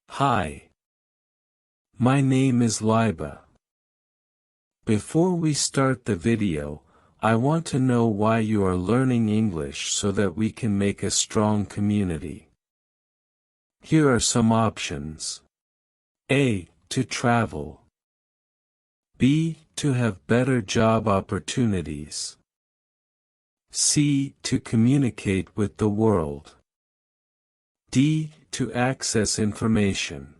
Hi. My name is Liba. Before we start the video, I want to know why you are learning English so that we can make a strong community. Here are some options. A. To travel. B. To have better job opportunities. C. To communicate with the world. D. To access information.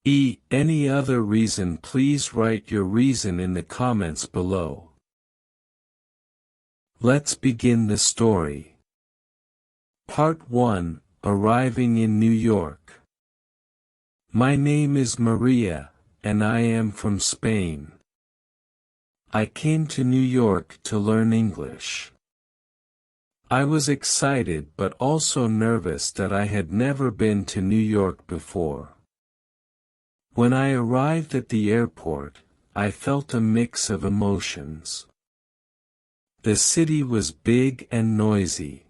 E. Any other reason? Please write your reason in the comments below. Let's begin the story. Part 1. Arriving in New York. My name is Maria, and I am from Spain. I came to New York to learn English. I was excited but also nervous that I had never been to New York before. When I arrived at the airport, I felt a mix of emotions. The city was big and noisy.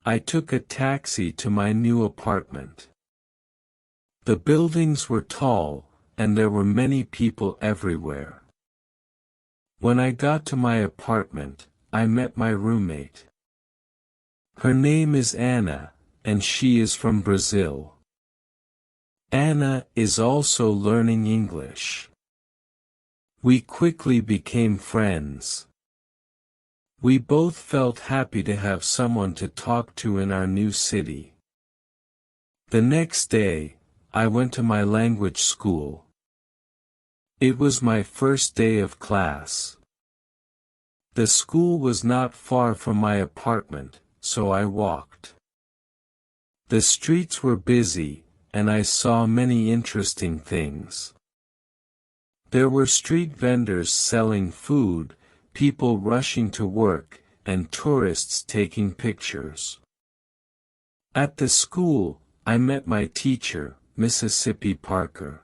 I took a taxi to my new apartment. The buildings were tall, and there were many people everywhere. When I got to my apartment, I met my roommate. Her name is Anna, and she is from Brazil. Anna is also learning English. We quickly became friends. We both felt happy to have someone to talk to in our new city. The next day, I went to my language school. It was my first day of class. The school was not far from my apartment, so I walked. The streets were busy, and I saw many interesting things. There were street vendors selling food, people rushing to work, and tourists taking pictures. At the school, I met my teacher, Mississippi Parker.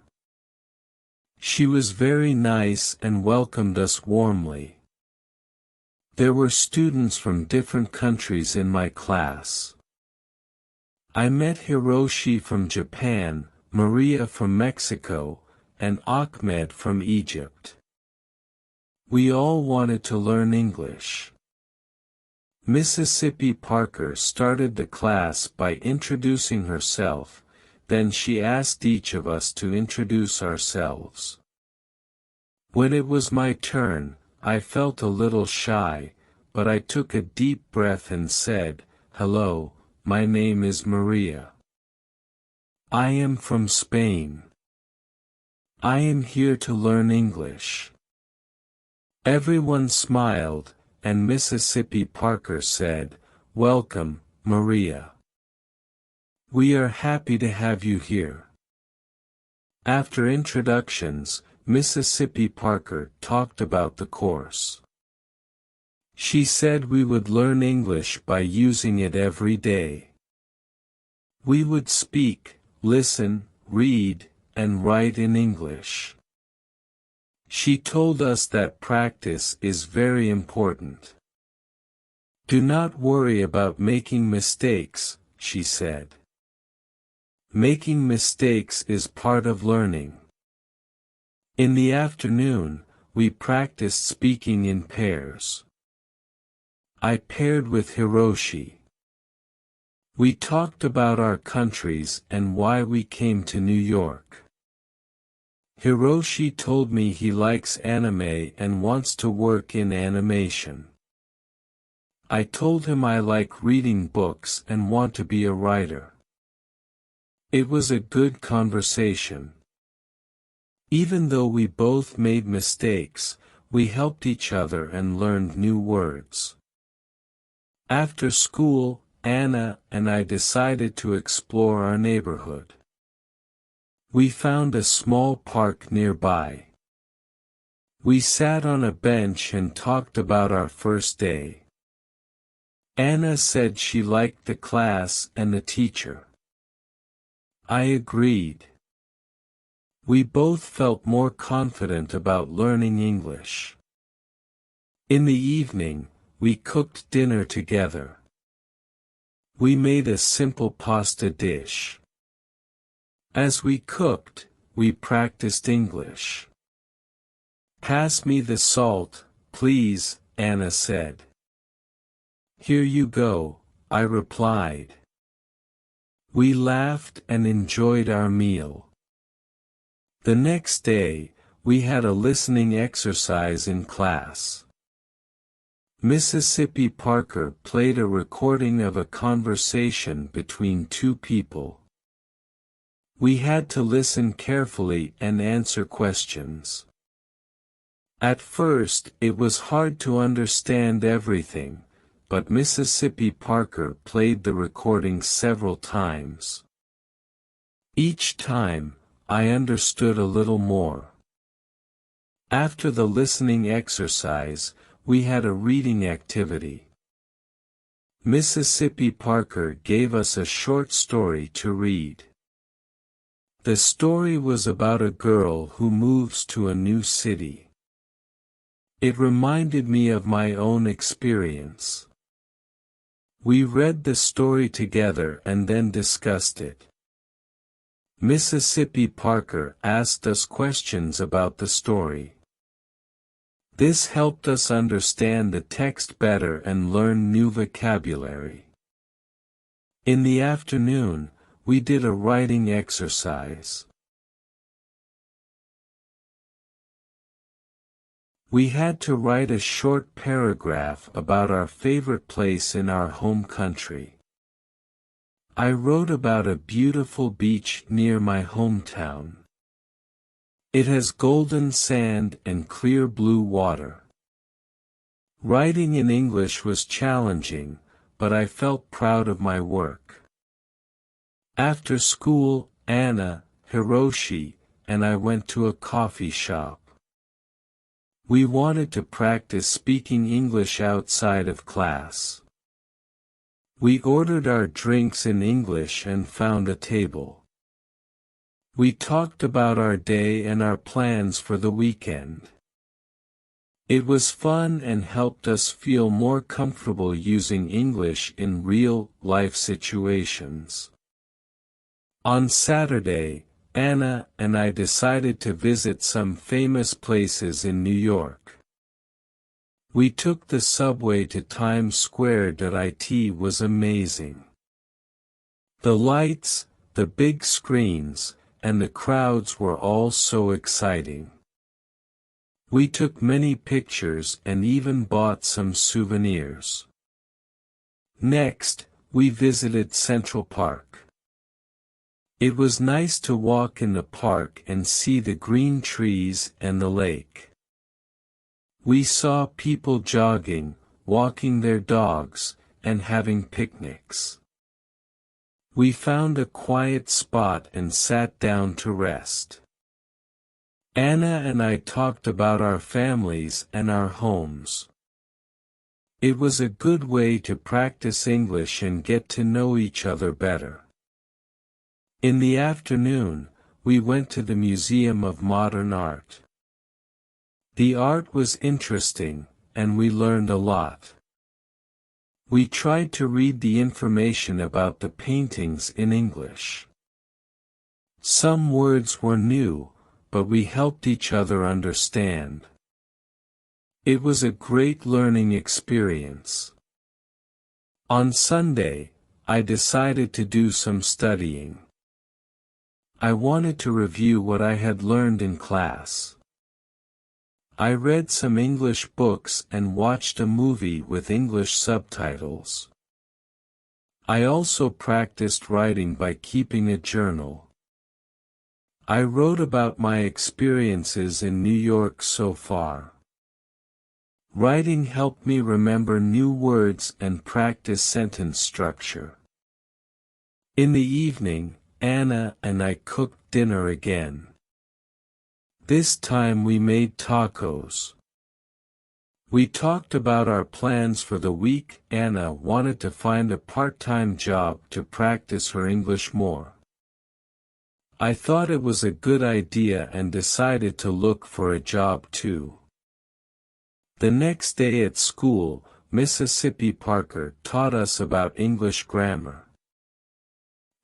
She was very nice and welcomed us warmly. There were students from different countries in my class. I met Hiroshi from Japan, Maria from Mexico, and Ahmed from Egypt. We all wanted to learn English. Mississippi Parker started the class by introducing herself, then she asked each of us to introduce ourselves. When it was my turn, I felt a little shy, but I took a deep breath and said, "Hello, my name is Maria. I am from Spain. I am here to learn English." Everyone smiled, and Mississippi Parker said, "Welcome, Maria. We are happy to have you here." After introductions, Mississippi Parker talked about the course. She said we would learn English by using it every day. We would speak, listen, read, and write in English. She told us that practice is very important. Do not worry about making mistakes, she said. Making mistakes is part of learning. In the afternoon, we practiced speaking in pairs. I paired with Hiroshi. We talked about our countries and why we came to New York. Hiroshi told me he likes anime and wants to work in animation. I told him I like reading books and want to be a writer. It was a good conversation. Even though we both made mistakes, we helped each other and learned new words. After school, Anna and I decided to explore our neighborhood. We found a small park nearby. We sat on a bench and talked about our first day. Anna said she liked the class and the teacher. I agreed. We both felt more confident about learning English. In the evening, we cooked dinner together. We made a simple pasta dish. As we cooked, we practiced English. "Pass me the salt, please," Anna said. "Here you go," I replied. We laughed and enjoyed our meal. The next day, we had a listening exercise in class. Mississippi Parker played a recording of a conversation between two people. We had to listen carefully and answer questions. At first, it was hard to understand everything, but Mississippi Parker played the recording several times. Each time, I understood a little more. After the listening exercise, we had a reading activity. Mississippi Parker gave us a short story to read. The story was about a girl who moves to a new city. It reminded me of my own experience. We read the story together and then discussed it. Mississippi Parker asked us questions about the story. This helped us understand the text better and learn new vocabulary. In the afternoon, we did a writing exercise. We had to write a short paragraph about our favorite place in our home country. I wrote about a beautiful beach near my hometown. It has golden sand and clear blue water. Writing in English was challenging, but I felt proud of my work. After school, Anna, Hiroshi, and I went to a coffee shop. We wanted to practice speaking English outside of class. We ordered our drinks in English and found a table. We talked about our day and our plans for the weekend. It was fun and helped us feel more comfortable using English in real-life situations. On Saturday, Anna and I decided to visit some famous places in New York. We took the subway to Times Square. It was amazing. The lights, the big screens, and the crowds were all so exciting. We took many pictures and even bought some souvenirs. Next, we visited Central Park. It was nice to walk in the park and see the green trees and the lake. We saw people jogging, walking their dogs, and having picnics. We found a quiet spot and sat down to rest. Anna and I talked about our families and our homes. It was a good way to practice English and get to know each other better. In the afternoon, we went to the Museum of Modern Art. The art was interesting, and we learned a lot. We tried to read the information about the paintings in English. Some words were new, but we helped each other understand. It was a great learning experience. On Sunday, I decided to do some studying. I wanted to review what I had learned in class. I read some English books and watched a movie with English subtitles. I also practiced writing by keeping a journal. I wrote about my experiences in New York so far. Writing helped me remember new words and practice sentence structure. In the evening, Anna and I cooked dinner again. This time we made tacos. We talked about our plans for the week. Anna wanted to find a part-time job to practice her English more. I thought it was a good idea and decided to look for a job too. The next day at school, Mississippi Parker taught us about English grammar.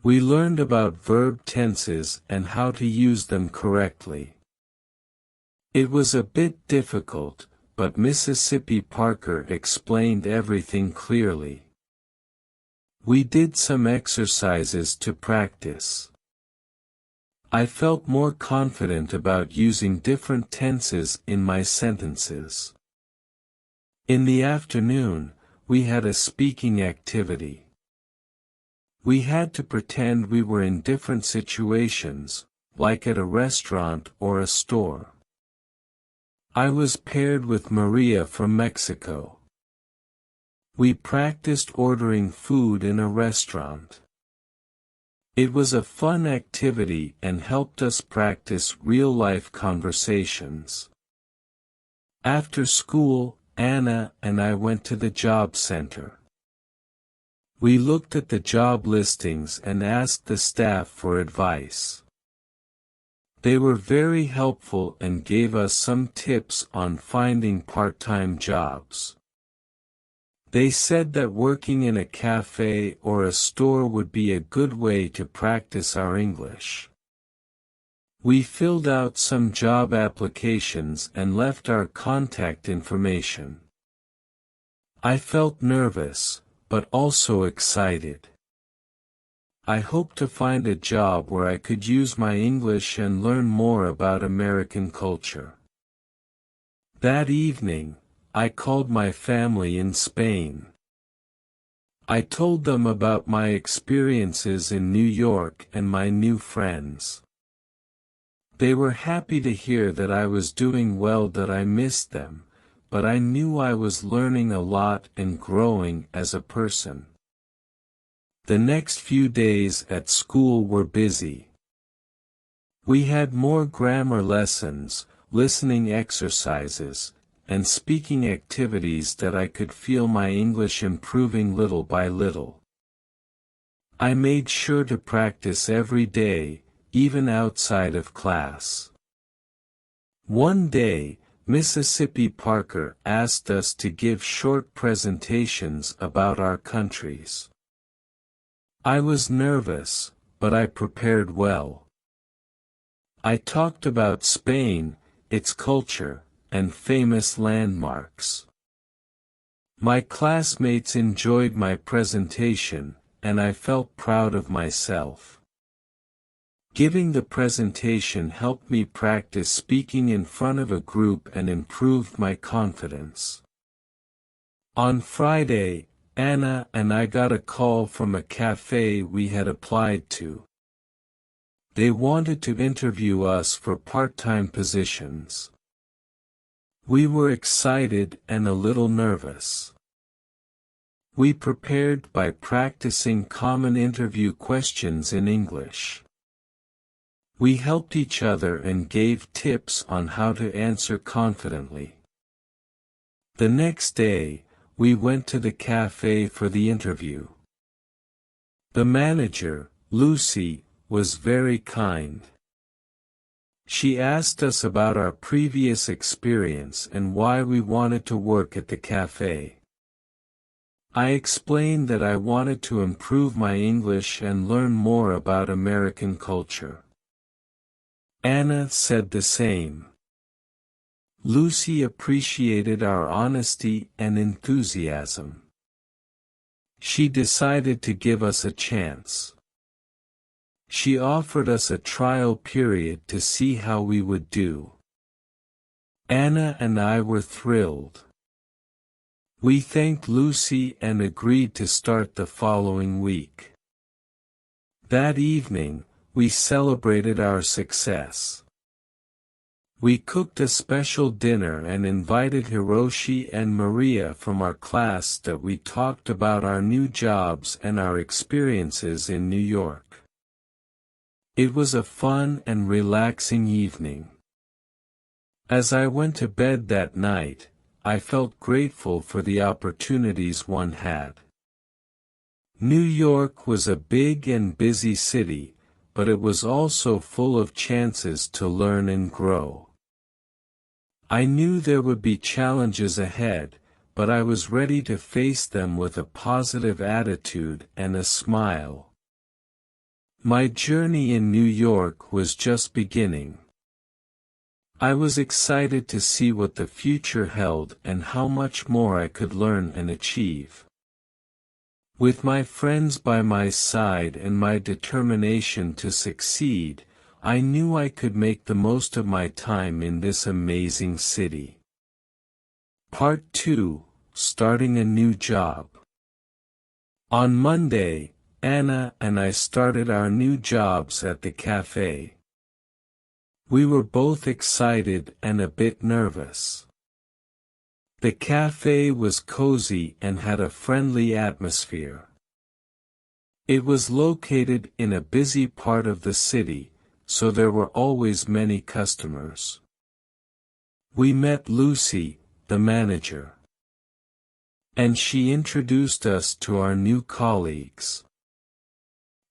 We learned about verb tenses and how to use them correctly. It was a bit difficult, but Mississippi Parker explained everything clearly. We did some exercises to practice. I felt more confident about using different tenses in my sentences. In the afternoon, we had a speaking activity. We had to pretend we were in different situations, like at a restaurant or a store. I was paired with Maria from Mexico. We practiced ordering food in a restaurant. It was a fun activity and helped us practice real-life conversations. After school, Anna and I went to the job center. We looked at the job listings and asked the staff for advice. They were very helpful and gave us some tips on finding part-time jobs. They said that working in a cafe or a store would be a good way to practice our English. We filled out some job applications and left our contact information. I felt nervous, but also excited. I hoped to find a job where I could use my English and learn more about American culture. That evening, I called my family in Spain. I told them about my experiences in New York and my new friends. They were happy to hear that I was doing well, that I missed them, but I knew I was learning a lot and growing as a person. The next few days at school were busy. We had more grammar lessons, listening exercises, and speaking activities that I could feel my English improving little by little. I made sure to practice every day, even outside of class. One day, Mississippi Parker asked us to give short presentations about our countries. I was nervous, but I prepared well. I talked about Spain, its culture, and famous landmarks. My classmates enjoyed my presentation, and I felt proud of myself. Giving the presentation helped me practice speaking in front of a group and improved my confidence. On Friday, Anna and I got a call from a cafe we had applied to. They wanted to interview us for part-time positions. We were excited and a little nervous. We prepared by practicing common interview questions in English. We helped each other and gave tips on how to answer confidently. The next day, we went to the cafe for the interview. The manager, Lucy, was very kind. She asked us about our previous experience and why we wanted to work at the cafe. I explained that I wanted to improve my English and learn more about American culture. Anna said the same. Lucy appreciated our honesty and enthusiasm. She decided to give us a chance. She offered us a trial period to see how we would do. Anna and I were thrilled. We thanked Lucy and agreed to start the following week. That evening, we celebrated our success. We cooked a special dinner and invited Hiroshi and Maria from our class that we talked about our new jobs and our experiences in New York. It was a fun and relaxing evening. As I went to bed that night, I felt grateful for the opportunities one had. New York was a big and busy city, but it was also full of chances to learn and grow. I knew there would be challenges ahead, but I was ready to face them with a positive attitude and a smile. My journey in New York was just beginning. I was excited to see what the future held and how much more I could learn and achieve. With my friends by my side and my determination to succeed, I knew I could make the most of my time in this amazing city. Part 2: Starting a New Job. On Monday, Anna and I started our new jobs at the cafe. We were both excited and a bit nervous. The cafe was cozy and had a friendly atmosphere. It was located in a busy part of the city, so there were always many customers. We met Lucy, the manager, and she introduced us to our new colleagues.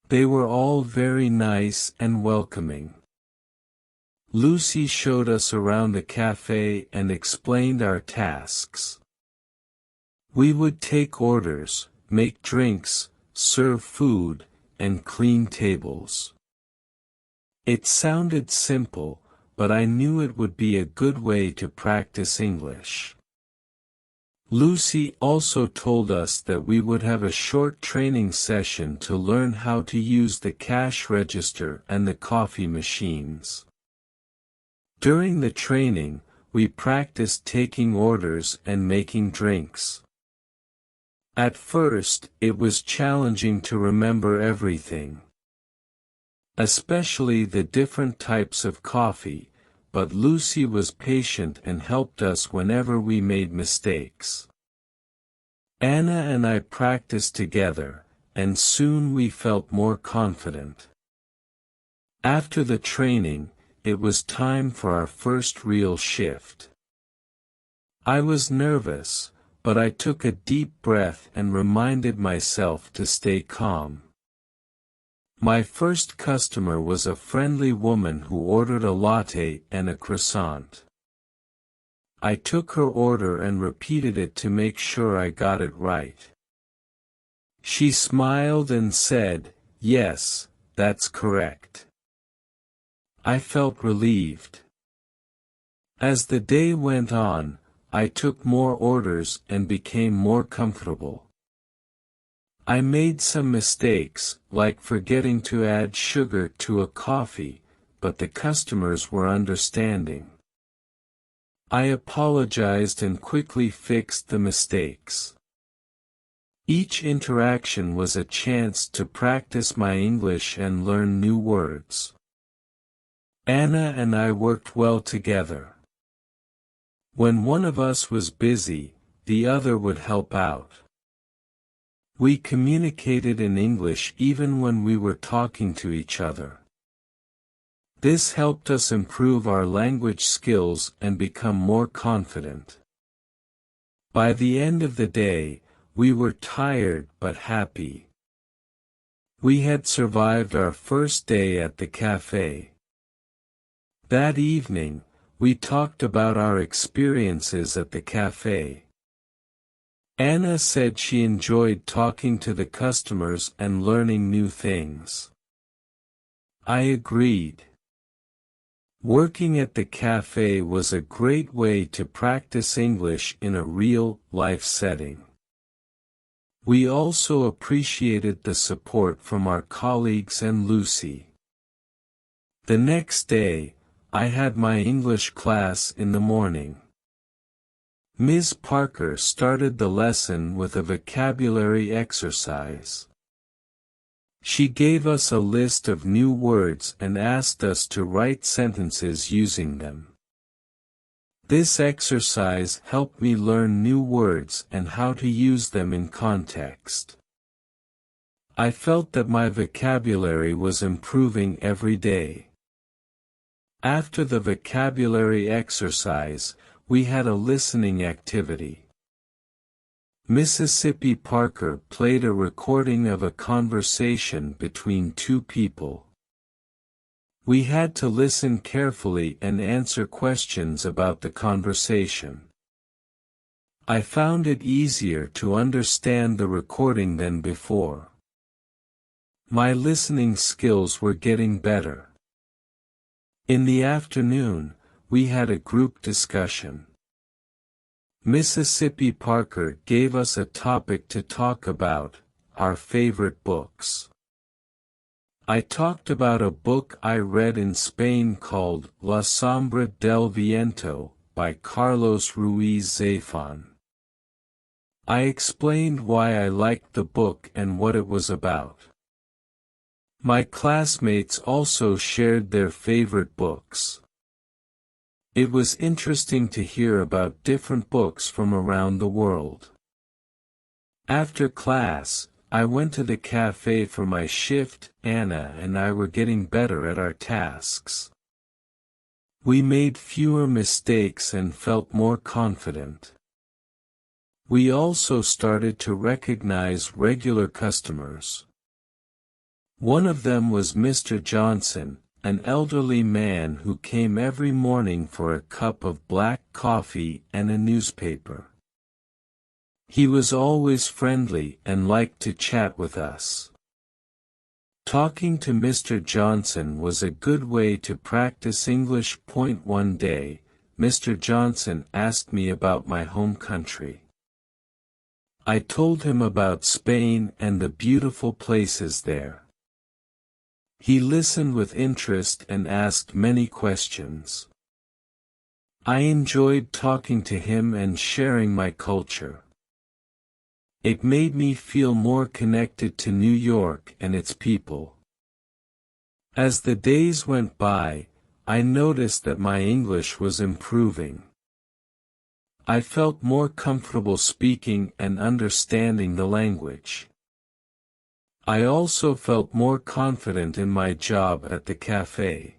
They were all very nice and welcoming. Lucy showed us around the cafe and explained our tasks. We would take orders, make drinks, serve food, and clean tables. It sounded simple, but I knew it would be a good way to practice English. Lucy also told us that we would have a short training session to learn how to use the cash register and the coffee machines. During the training, we practiced taking orders and making drinks. At first, it was challenging to remember everything, especially the different types of coffee, but Lucy was patient and helped us whenever we made mistakes. Anna and I practiced together, and soon we felt more confident. After the training, it was time for our first real shift. I was nervous, but I took a deep breath and reminded myself to stay calm. My first customer was a friendly woman who ordered a latte and a croissant. I took her order and repeated it to make sure I got it right. She smiled and said, "Yes, that's correct." I felt relieved. As the day went on, I took more orders and became more comfortable. I made some mistakes, like forgetting to add sugar to a coffee, but the customers were understanding. I apologized and quickly fixed the mistakes. Each interaction was a chance to practice my English and learn new words. Anna and I worked well together. When one of us was busy, the other would help out. We communicated in English even when we were talking to each other. This helped us improve our language skills and become more confident. By the end of the day, we were tired but happy. We had survived our first day at the cafe. That evening, we talked about our experiences at the cafe. Anna said she enjoyed talking to the customers and learning new things. I agreed. Working at the cafe was a great way to practice English in a real-life setting. We also appreciated the support from our colleagues and Lucy. The next day, I had my English class in the morning. Ms. Parker started the lesson with a vocabulary exercise. She gave us a list of new words and asked us to write sentences using them. This exercise helped me learn new words and how to use them in context. I felt that my vocabulary was improving every day. After the vocabulary exercise, we had a listening activity. Mississippi Parker played a recording of a conversation between two people. We had to listen carefully and answer questions about the conversation. I found it easier to understand the recording than before. My listening skills were getting better. In the afternoon, we had a group discussion. Mississippi Parker gave us a topic to talk about, our favorite books. I talked about a book I read in Spain called La Sombra del Viento, by Carlos Ruiz Zafón. I explained why I liked the book and what it was about. My classmates also shared their favorite books. It was interesting to hear about different books from around the world. After class, I went to the cafe for my shift. Anna and I were getting better at our tasks. We made fewer mistakes and felt more confident. We also started to recognize regular customers. One of them was Mr. Johnson, an elderly man who came every morning for a cup of black coffee and a newspaper. He was always friendly and liked to chat with us. Talking to Mr. Johnson was a good way to practice English. One day, Mr. Johnson asked me about my home country. I told him about Spain and the beautiful places there. He listened with interest and asked many questions. I enjoyed talking to him and sharing my culture. It made me feel more connected to New York and its people. As the days went by, I noticed that my English was improving. I felt more comfortable speaking and understanding the language. I also felt more confident in my job at the cafe.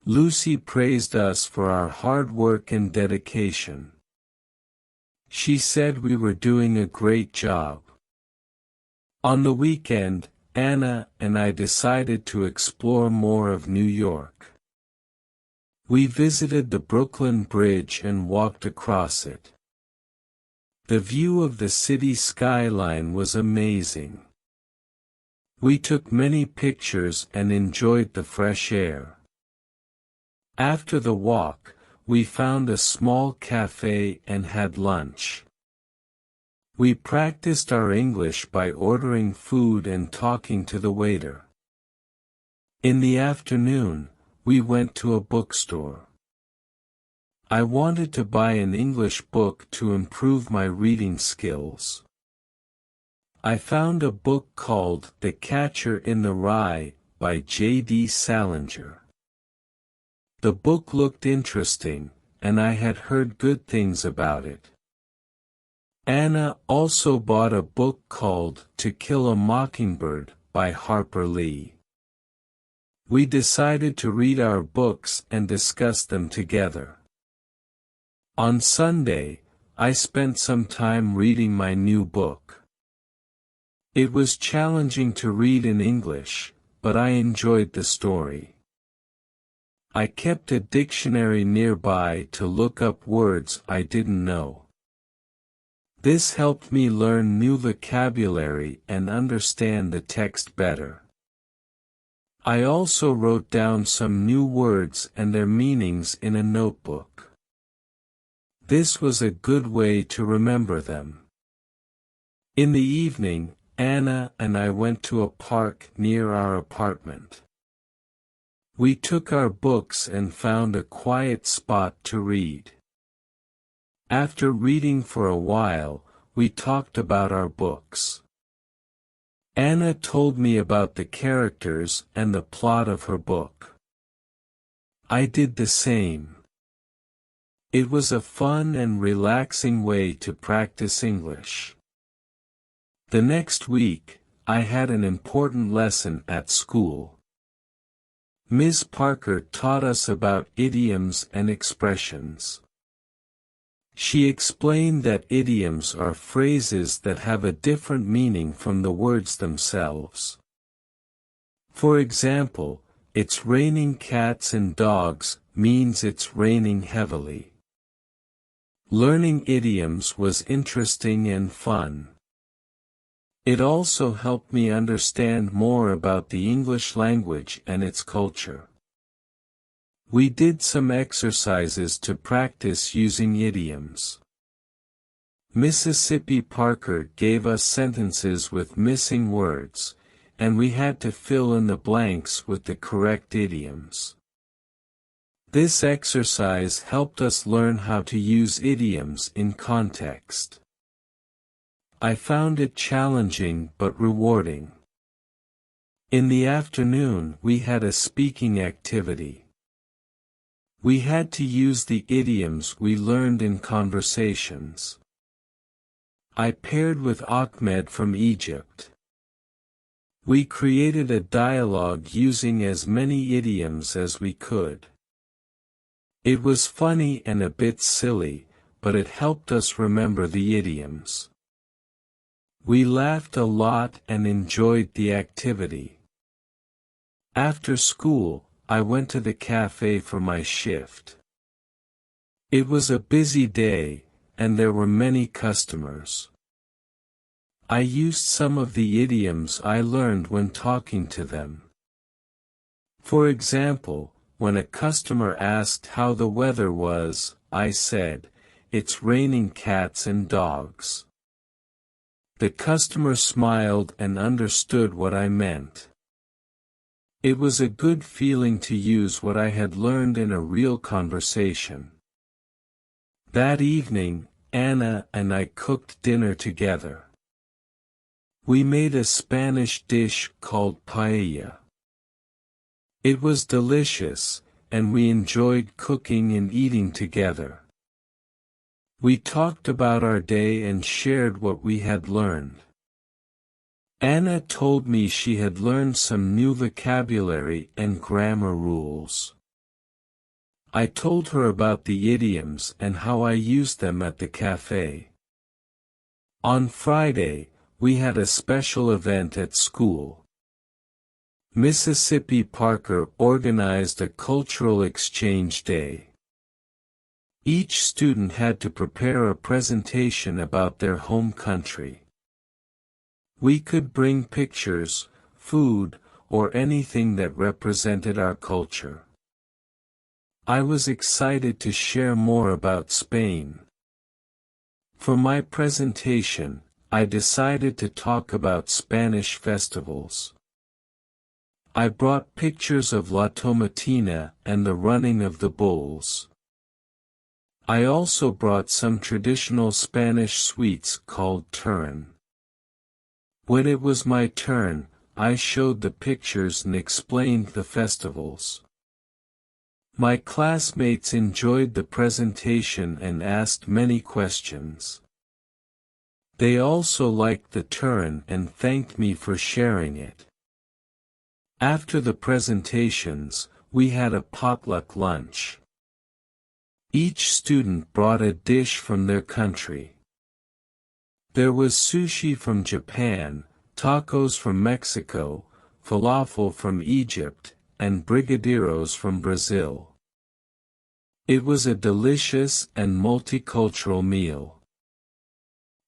Lucy praised us for our hard work and dedication. She said we were doing a great job. On the weekend, Anna and I decided to explore more of New York. We visited the Brooklyn Bridge and walked across it. The view of the city skyline was amazing. We took many pictures and enjoyed the fresh air. After the walk, we found a small cafe and had lunch. We practiced our English by ordering food and talking to the waiter. In the afternoon, we went to a bookstore. I wanted to buy an English book to improve my reading skills. I found a book called The Catcher in the Rye, by J.D. Salinger. The book looked interesting, and I had heard good things about it. Anna also bought a book called To Kill a Mockingbird, by Harper Lee. We decided to read our books and discuss them together. On Sunday, I spent some time reading my new book. It was challenging to read in English, but I enjoyed the story. I kept a dictionary nearby to look up words I didn't know. This helped me learn new vocabulary and understand the text better. I also wrote down some new words and their meanings in a notebook. This was a good way to remember them. In the evening, Anna and I went to a park near our apartment. We took our books and found a quiet spot to read. After reading for a while, we talked about our books. Anna told me about the characters and the plot of her book. I did the same. It was a fun and relaxing way to practice English. The next week, I had an important lesson at school. Ms. Parker taught us about idioms and expressions. She explained that idioms are phrases that have a different meaning from the words themselves. For example, "It's raining cats and dogs" means it's raining heavily. Learning idioms was interesting and fun. It also helped me understand more about the English language and its culture. We did some exercises to practice using idioms. Mississippi Parker gave us sentences with missing words, and we had to fill in the blanks with the correct idioms. This exercise helped us learn how to use idioms in context. I found it challenging but rewarding. In the afternoon we had a speaking activity. We had to use the idioms we learned in conversations. I paired with Ahmed from Egypt. We created a dialogue using as many idioms as we could. It was funny and a bit silly, but it helped us remember the idioms. We laughed a lot and enjoyed the activity. After school, I went to the cafe for my shift. It was a busy day, and there were many customers. I used some of the idioms I learned when talking to them. For example, when a customer asked how the weather was, I said, "It's raining cats and dogs." The customer smiled and understood what I meant. It was a good feeling to use what I had learned in a real conversation. That evening, Anna and I cooked dinner together. We made a Spanish dish called paella. It was delicious, and we enjoyed cooking and eating together. We talked about our day and shared what we had learned. Anna told me she had learned some new vocabulary and grammar rules. I told her about the idioms and how I used them at the cafe. On Friday, we had a special event at school. Mississippi Parker organized a cultural exchange day. Each student had to prepare a presentation about their home country. We could bring pictures, food, or anything that represented our culture. I was excited to share more about Spain. For my presentation, I decided to talk about Spanish festivals. I brought pictures of La Tomatina and the running of the bulls. I also brought some traditional Spanish sweets called turin. When it was my turn, I showed the pictures and explained the festivals. My classmates enjoyed the presentation and asked many questions. They also liked the turin and thanked me for sharing it. After the presentations, we had a potluck lunch. Each student brought a dish from their country. There was sushi from Japan, tacos from Mexico, falafel from Egypt, and brigadeiros from Brazil. It was a delicious and multicultural meal.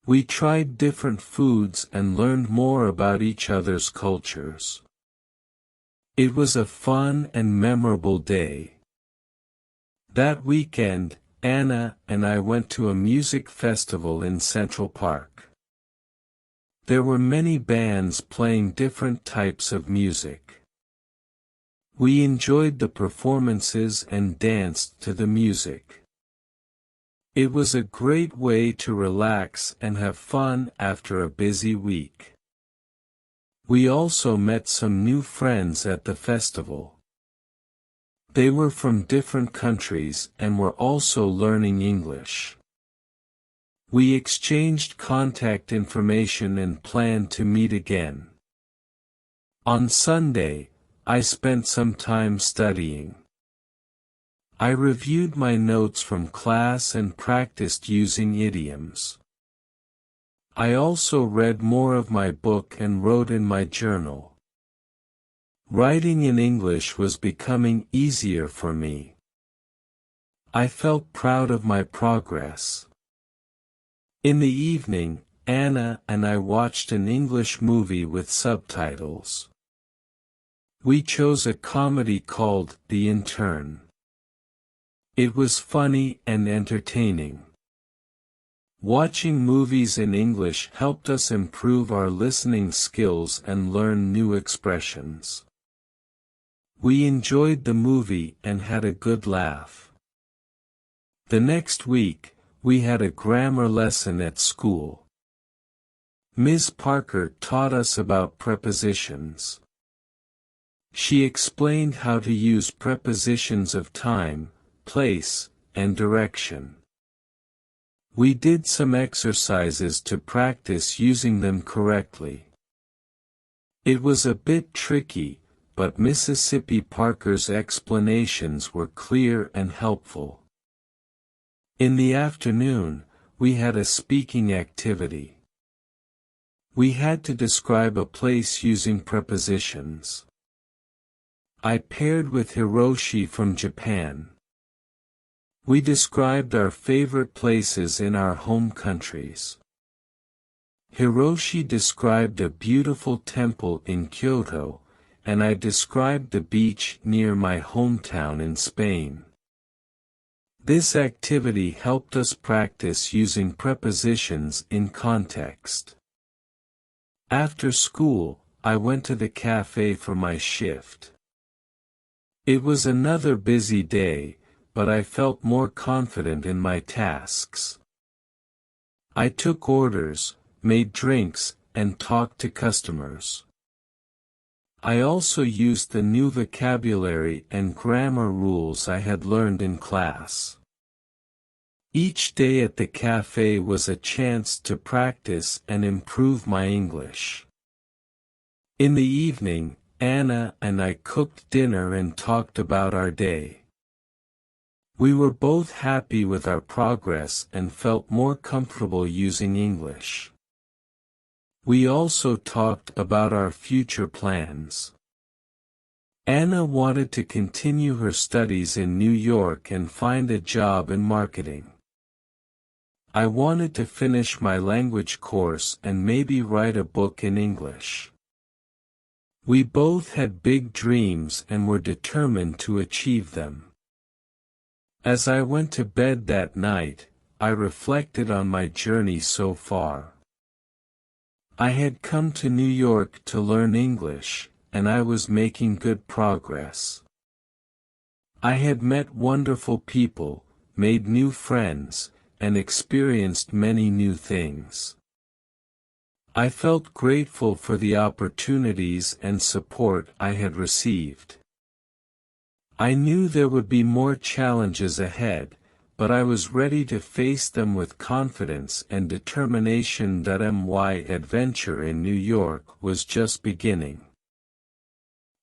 We tried different foods and learned more about each other's cultures. It was a fun and memorable day. That weekend, Anna and I went to a music festival in Central Park. There were many bands playing different types of music. We enjoyed the performances and danced to the music. It was a great way to relax and have fun after a busy week. We also met some new friends at the festival. They were from different countries and were also learning English. We exchanged contact information and planned to meet again. On Sunday, I spent some time studying. I reviewed my notes from class and practiced using idioms. I also read more of my book and wrote in my journal. Writing in English was becoming easier for me. I felt proud of my progress. In the evening, Anna and I watched an English movie with subtitles. We chose a comedy called The Intern. It was funny and entertaining. Watching movies in English helped us improve our listening skills and learn new expressions. We enjoyed the movie and had a good laugh. The next week, we had a grammar lesson at school. Ms. Parker taught us about prepositions. She explained how to use prepositions of time, place, and direction. We did some exercises to practice using them correctly. It was a bit tricky, but Mississippi Parker's explanations were clear and helpful. In the afternoon, we had a speaking activity. We had to describe a place using prepositions. I paired with Hiroshi from Japan. We described our favorite places in our home countries. Hiroshi described a beautiful temple in Kyoto, and I described the beach near my hometown in Spain. This activity helped us practice using prepositions in context. After school, I went to the cafe for my shift. It was another busy day, but I felt more confident in my tasks. I took orders, made drinks, and talked to customers. I also used the new vocabulary and grammar rules I had learned in class. Each day at the cafe was a chance to practice and improve my English. In the evening, Anna and I cooked dinner and talked about our day. We were both happy with our progress and felt more comfortable using English. We also talked about our future plans. Anna wanted to continue her studies in New York and find a job in marketing. I wanted to finish my language course and maybe write a book in English. We both had big dreams and were determined to achieve them. As I went to bed that night, I reflected on my journey so far. I had come to New York to learn English, and I was making good progress. I had met wonderful people, made new friends, and experienced many new things. I felt grateful for the opportunities and support I had received. I knew there would be more challenges ahead, but I was ready to face them with confidence and determination that my adventure in New York was just beginning.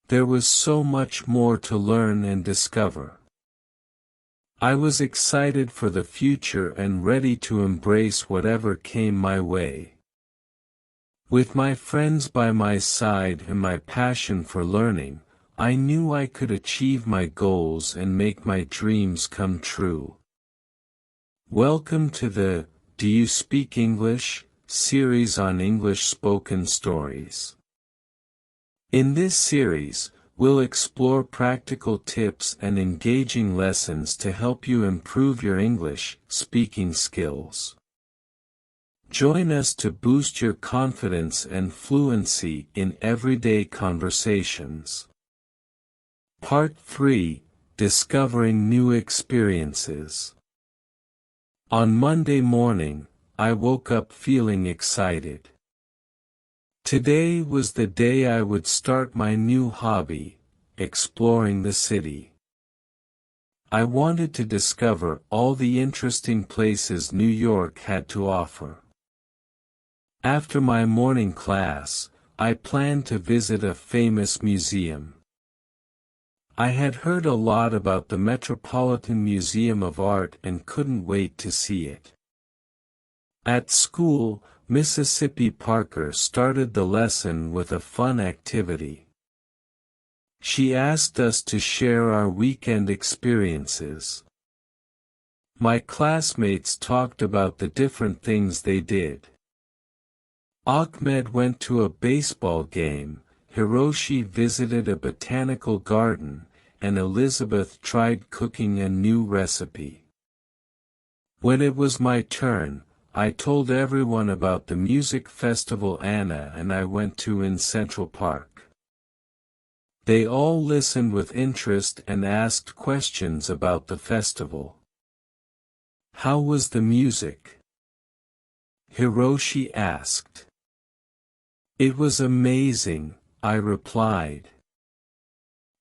There was so much more to learn and discover. I was excited for the future and ready to embrace whatever came my way. With my friends by my side and my passion for learning, I knew I could achieve my goals and make my dreams come true. Welcome to the Do You Speak English? Series on English spoken stories. In this series, we'll explore practical tips and engaging lessons to help you improve your English speaking skills. Join us to boost your confidence and fluency in everyday conversations. Part 3: Discovering New Experiences. On Monday morning, I woke up feeling excited. Today was the day I would start my new hobby, exploring the city. I wanted to discover all the interesting places New York had to offer. After my morning class, I planned to visit a famous museum. I had heard a lot about the Metropolitan Museum of Art and couldn't wait to see it. At school, Mississippi Parker started the lesson with a fun activity. She asked us to share our weekend experiences. My classmates talked about the different things they did. Ahmed went to a baseball game, Hiroshi visited a botanical garden, and Elizabeth tried cooking a new recipe. When it was my turn, I told everyone about the music festival Anna and I went to in Central Park. They all listened with interest and asked questions about the festival. How was the music? Hiroshi asked. It was amazing, I replied.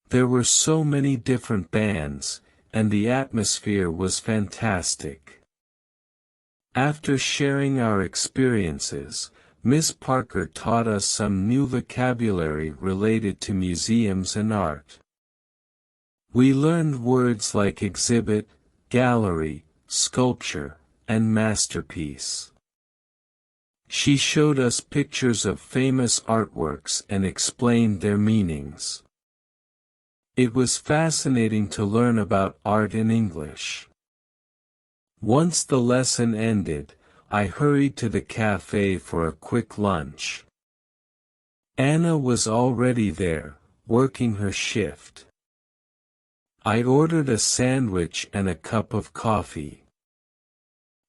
There were so many different bands, and the atmosphere was fantastic. After sharing our experiences, Miss Parker taught us some new vocabulary related to museums and art. We learned words like exhibit, gallery, sculpture, and masterpiece. She showed us pictures of famous artworks and explained their meanings. It was fascinating to learn about art in English. Once the lesson ended, I hurried to the cafe for a quick lunch. Anna was already there, working her shift. I ordered a sandwich and a cup of coffee.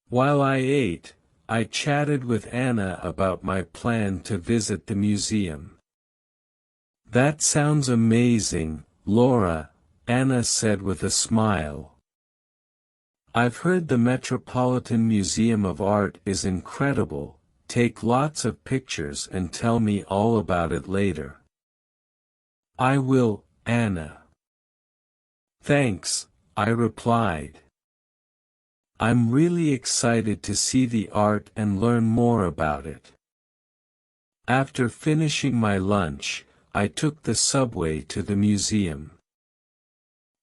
While I ate, I chatted with Anna about my plan to visit the museum. That sounds amazing, Laura, Anna said with a smile. I've heard the Metropolitan Museum of Art is incredible. Take lots of pictures and tell me all about it later. I will, Anna. Thanks, I replied. I'm really excited to see the art and learn more about it. After finishing my lunch, I took the subway to the museum.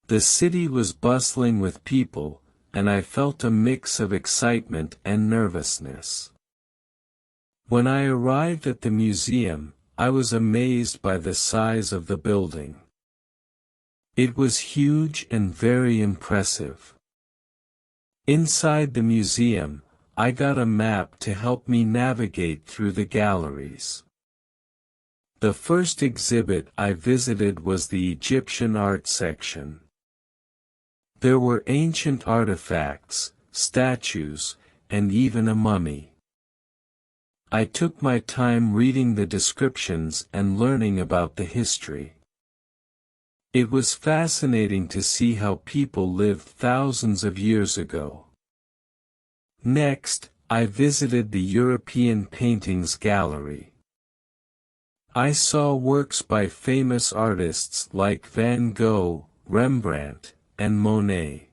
The city was bustling with people, and I felt a mix of excitement and nervousness. When I arrived at the museum, I was amazed by the size of the building. It was huge and very impressive. Inside the museum, I got a map to help me navigate through the galleries. The first exhibit I visited was the Egyptian art section. There were ancient artifacts, statues, and even a mummy. I took my time reading the descriptions and learning about the history. It was fascinating to see how people lived thousands of years ago. Next, I visited the European Paintings Gallery. I saw works by famous artists like Van Gogh, Rembrandt, and Monet.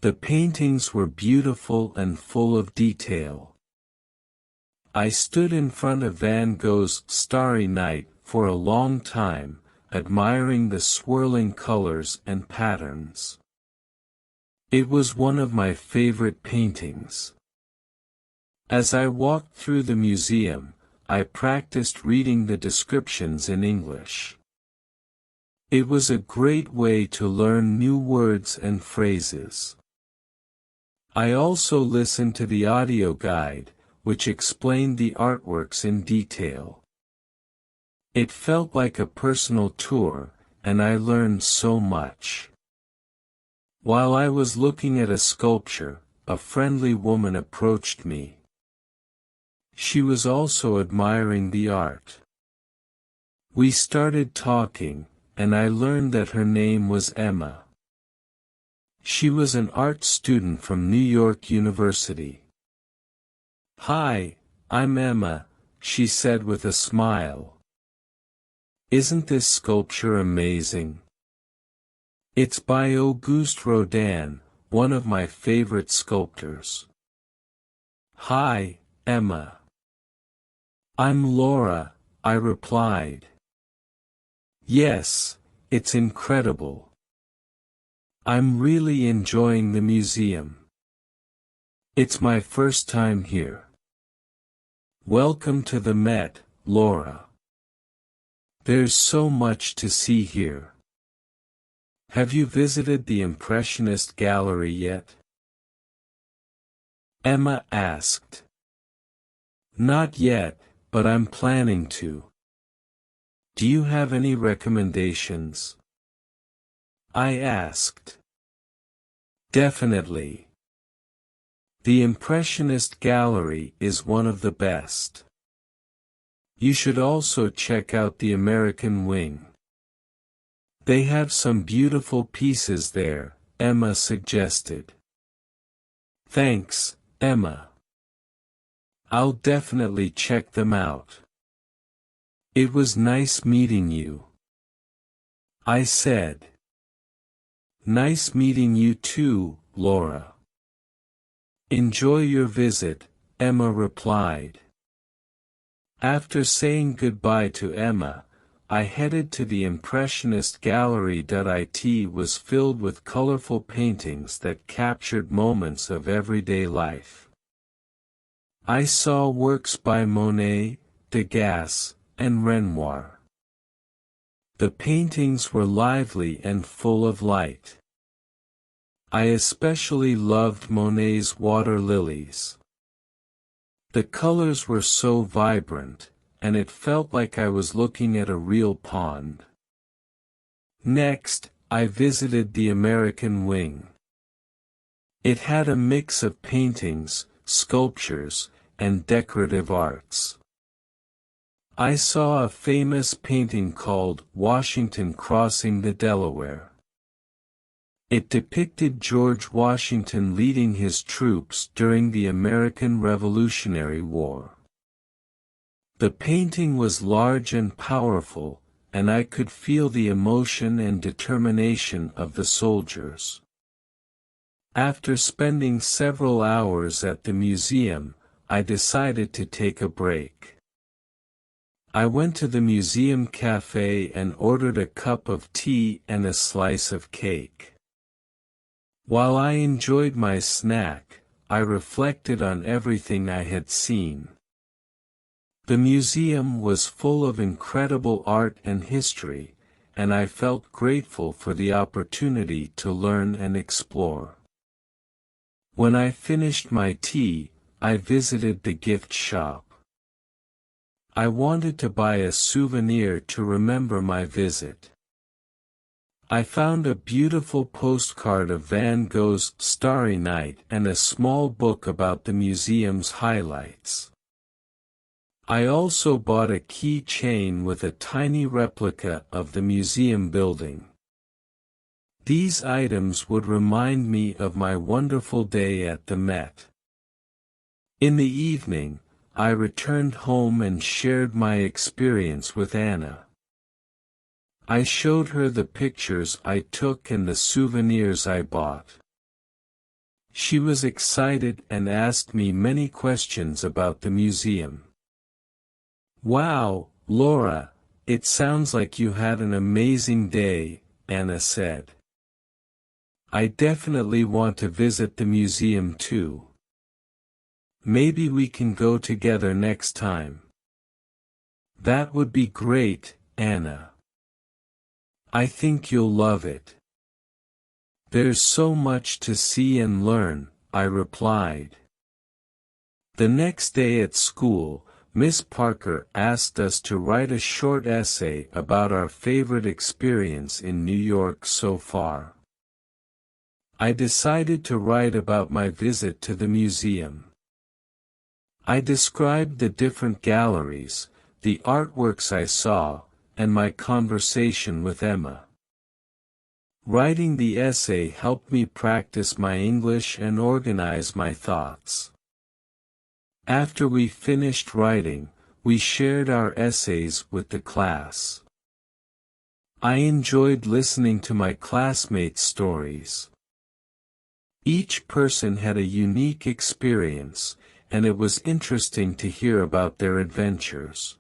The paintings were beautiful and full of detail. I stood in front of Van Gogh's Starry Night for a long time, admiring the swirling colors and patterns. It was one of my favorite paintings. As I walked through the museum, I practiced reading the descriptions in English. It was a great way to learn new words and phrases. I also listened to the audio guide, which explained the artworks in detail. It felt like a personal tour, and I learned so much. While I was looking at a sculpture, a friendly woman approached me. She was also admiring the art. We started talking, and I learned that her name was Emma. She was an art student from New York University. "Hi, I'm Emma," she said with a smile. "Isn't this sculpture amazing? It's by Auguste Rodin, one of my favorite sculptors." "Hi, Emma." "I'm Laura," I replied. "Yes, it's incredible. I'm really enjoying the museum. It's my first time here." "Welcome to the Met, Laura. There's so much to see here. Have you visited the Impressionist Gallery yet?" Emma asked. Not yet, but I'm planning to. Do you have any recommendations? I asked. Definitely. The Impressionist Gallery is one of the best. You should also check out the American Wing. They have some beautiful pieces there, Emma suggested. Thanks, Emma. I'll definitely check them out. It was nice meeting you, I said. Nice meeting you too, Laura. Enjoy your visit, Emma replied. After saying goodbye to Emma, I headed to the Impressionist Gallery. It was filled with colorful paintings that captured moments of everyday life. I saw works by Monet, Degas, and Renoir. The paintings were lively and full of light. I especially loved Monet's water lilies. The colors were so vibrant, and it felt like I was looking at a real pond. Next, I visited the American Wing. It had a mix of paintings, sculptures, and decorative arts. I saw a famous painting called Washington Crossing the Delaware. It depicted George Washington leading his troops during the American Revolutionary War. The painting was large and powerful, and I could feel the emotion and determination of the soldiers. After spending several hours at the museum, I decided to take a break. I went to the museum cafe and ordered a cup of tea and a slice of cake. While I enjoyed my snack, I reflected on everything I had seen. The museum was full of incredible art and history, and I felt grateful for the opportunity to learn and explore. When I finished my tea, I visited the gift shop. I wanted to buy a souvenir to remember my visit. I found a beautiful postcard of Van Gogh's Starry Night and a small book about the museum's highlights. I also bought a keychain with a tiny replica of the museum building. These items would remind me of my wonderful day at the Met. In the evening, I returned home and shared my experience with Anna. I showed her the pictures I took and the souvenirs I bought. She was excited and asked me many questions about the museum. Wow, Laura, it sounds like you had an amazing day, Anna said. I definitely want to visit the museum too. Maybe we can go together next time. That would be great, Anna. I think you'll love it. There's so much to see and learn, I replied. The next day at school, Miss Parker asked us to write a short essay about our favorite experience in New York so far. I decided to write about my visit to the museum. I described the different galleries, the artworks I saw, and my conversation with Emma. Writing the essay helped me practice my English and organize my thoughts. After we finished writing, we shared our essays with the class. I enjoyed listening to my classmates' stories. Each person had a unique experience, and it was interesting to hear about their adventures.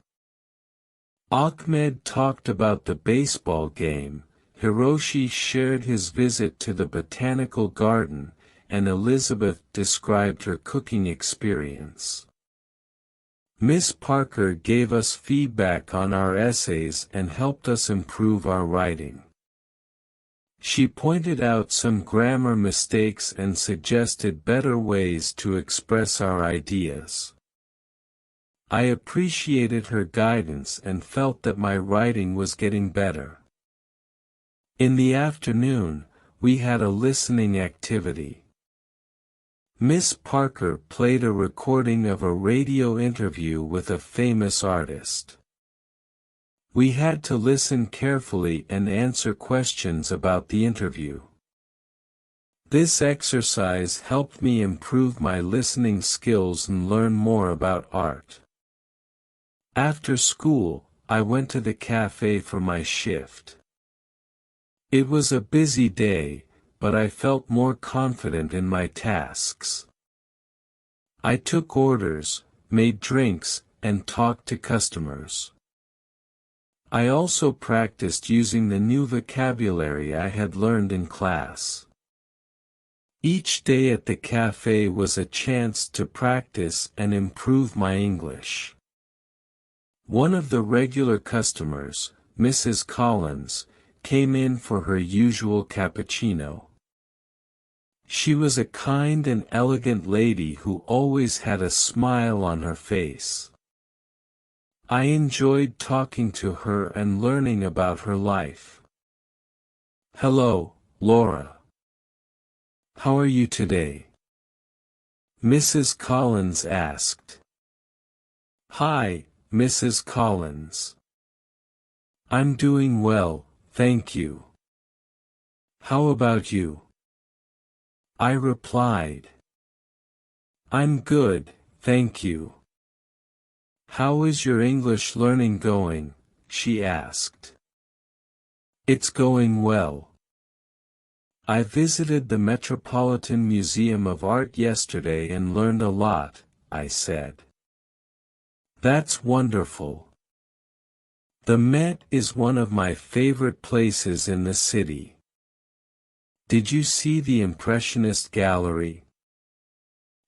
Ahmed talked about the baseball game, Hiroshi shared his visit to the botanical garden, and Elizabeth described her cooking experience. Miss Parker gave us feedback on our essays and helped us improve our writing. She pointed out some grammar mistakes and suggested better ways to express our ideas. I appreciated her guidance and felt that my writing was getting better. In the afternoon, we had a listening activity. Miss Parker played a recording of a radio interview with a famous artist. We had to listen carefully and answer questions about the interview. This exercise helped me improve my listening skills and learn more about art. After school, I went to the cafe for my shift. It was a busy day, but I felt more confident in my tasks. I took orders, made drinks, and talked to customers. I also practiced using the new vocabulary I had learned in class. Each day at the cafe was a chance to practice and improve my English. One of the regular customers, Mrs. Collins, came in for her usual cappuccino. She was a kind and elegant lady who always had a smile on her face. I enjoyed talking to her and learning about her life. "Hello, Laura. How are you today?" Mrs. Collins asked. "Hi, Mrs. Collins. I'm doing well, thank you. How about you?" I replied. "I'm good, thank you." "How is your English learning going?" she asked. "It's going well. I visited the Metropolitan Museum of Art yesterday and learned a lot," I said. "That's wonderful. The Met is one of my favorite places in the city. Did you see the Impressionist Gallery?"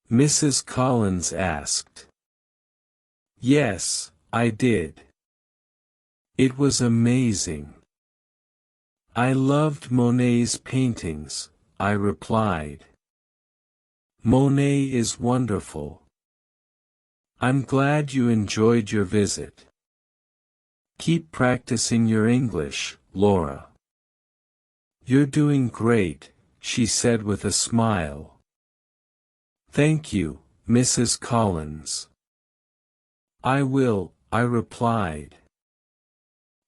Mrs. Collins asked. "Yes, I did. It was amazing. I loved Monet's paintings," I replied. "Monet is wonderful. I'm glad you enjoyed your visit. Keep practicing your English, Laura." "You're doing great," she said with a smile. "Thank you, Mrs. Collins." "I will," I replied.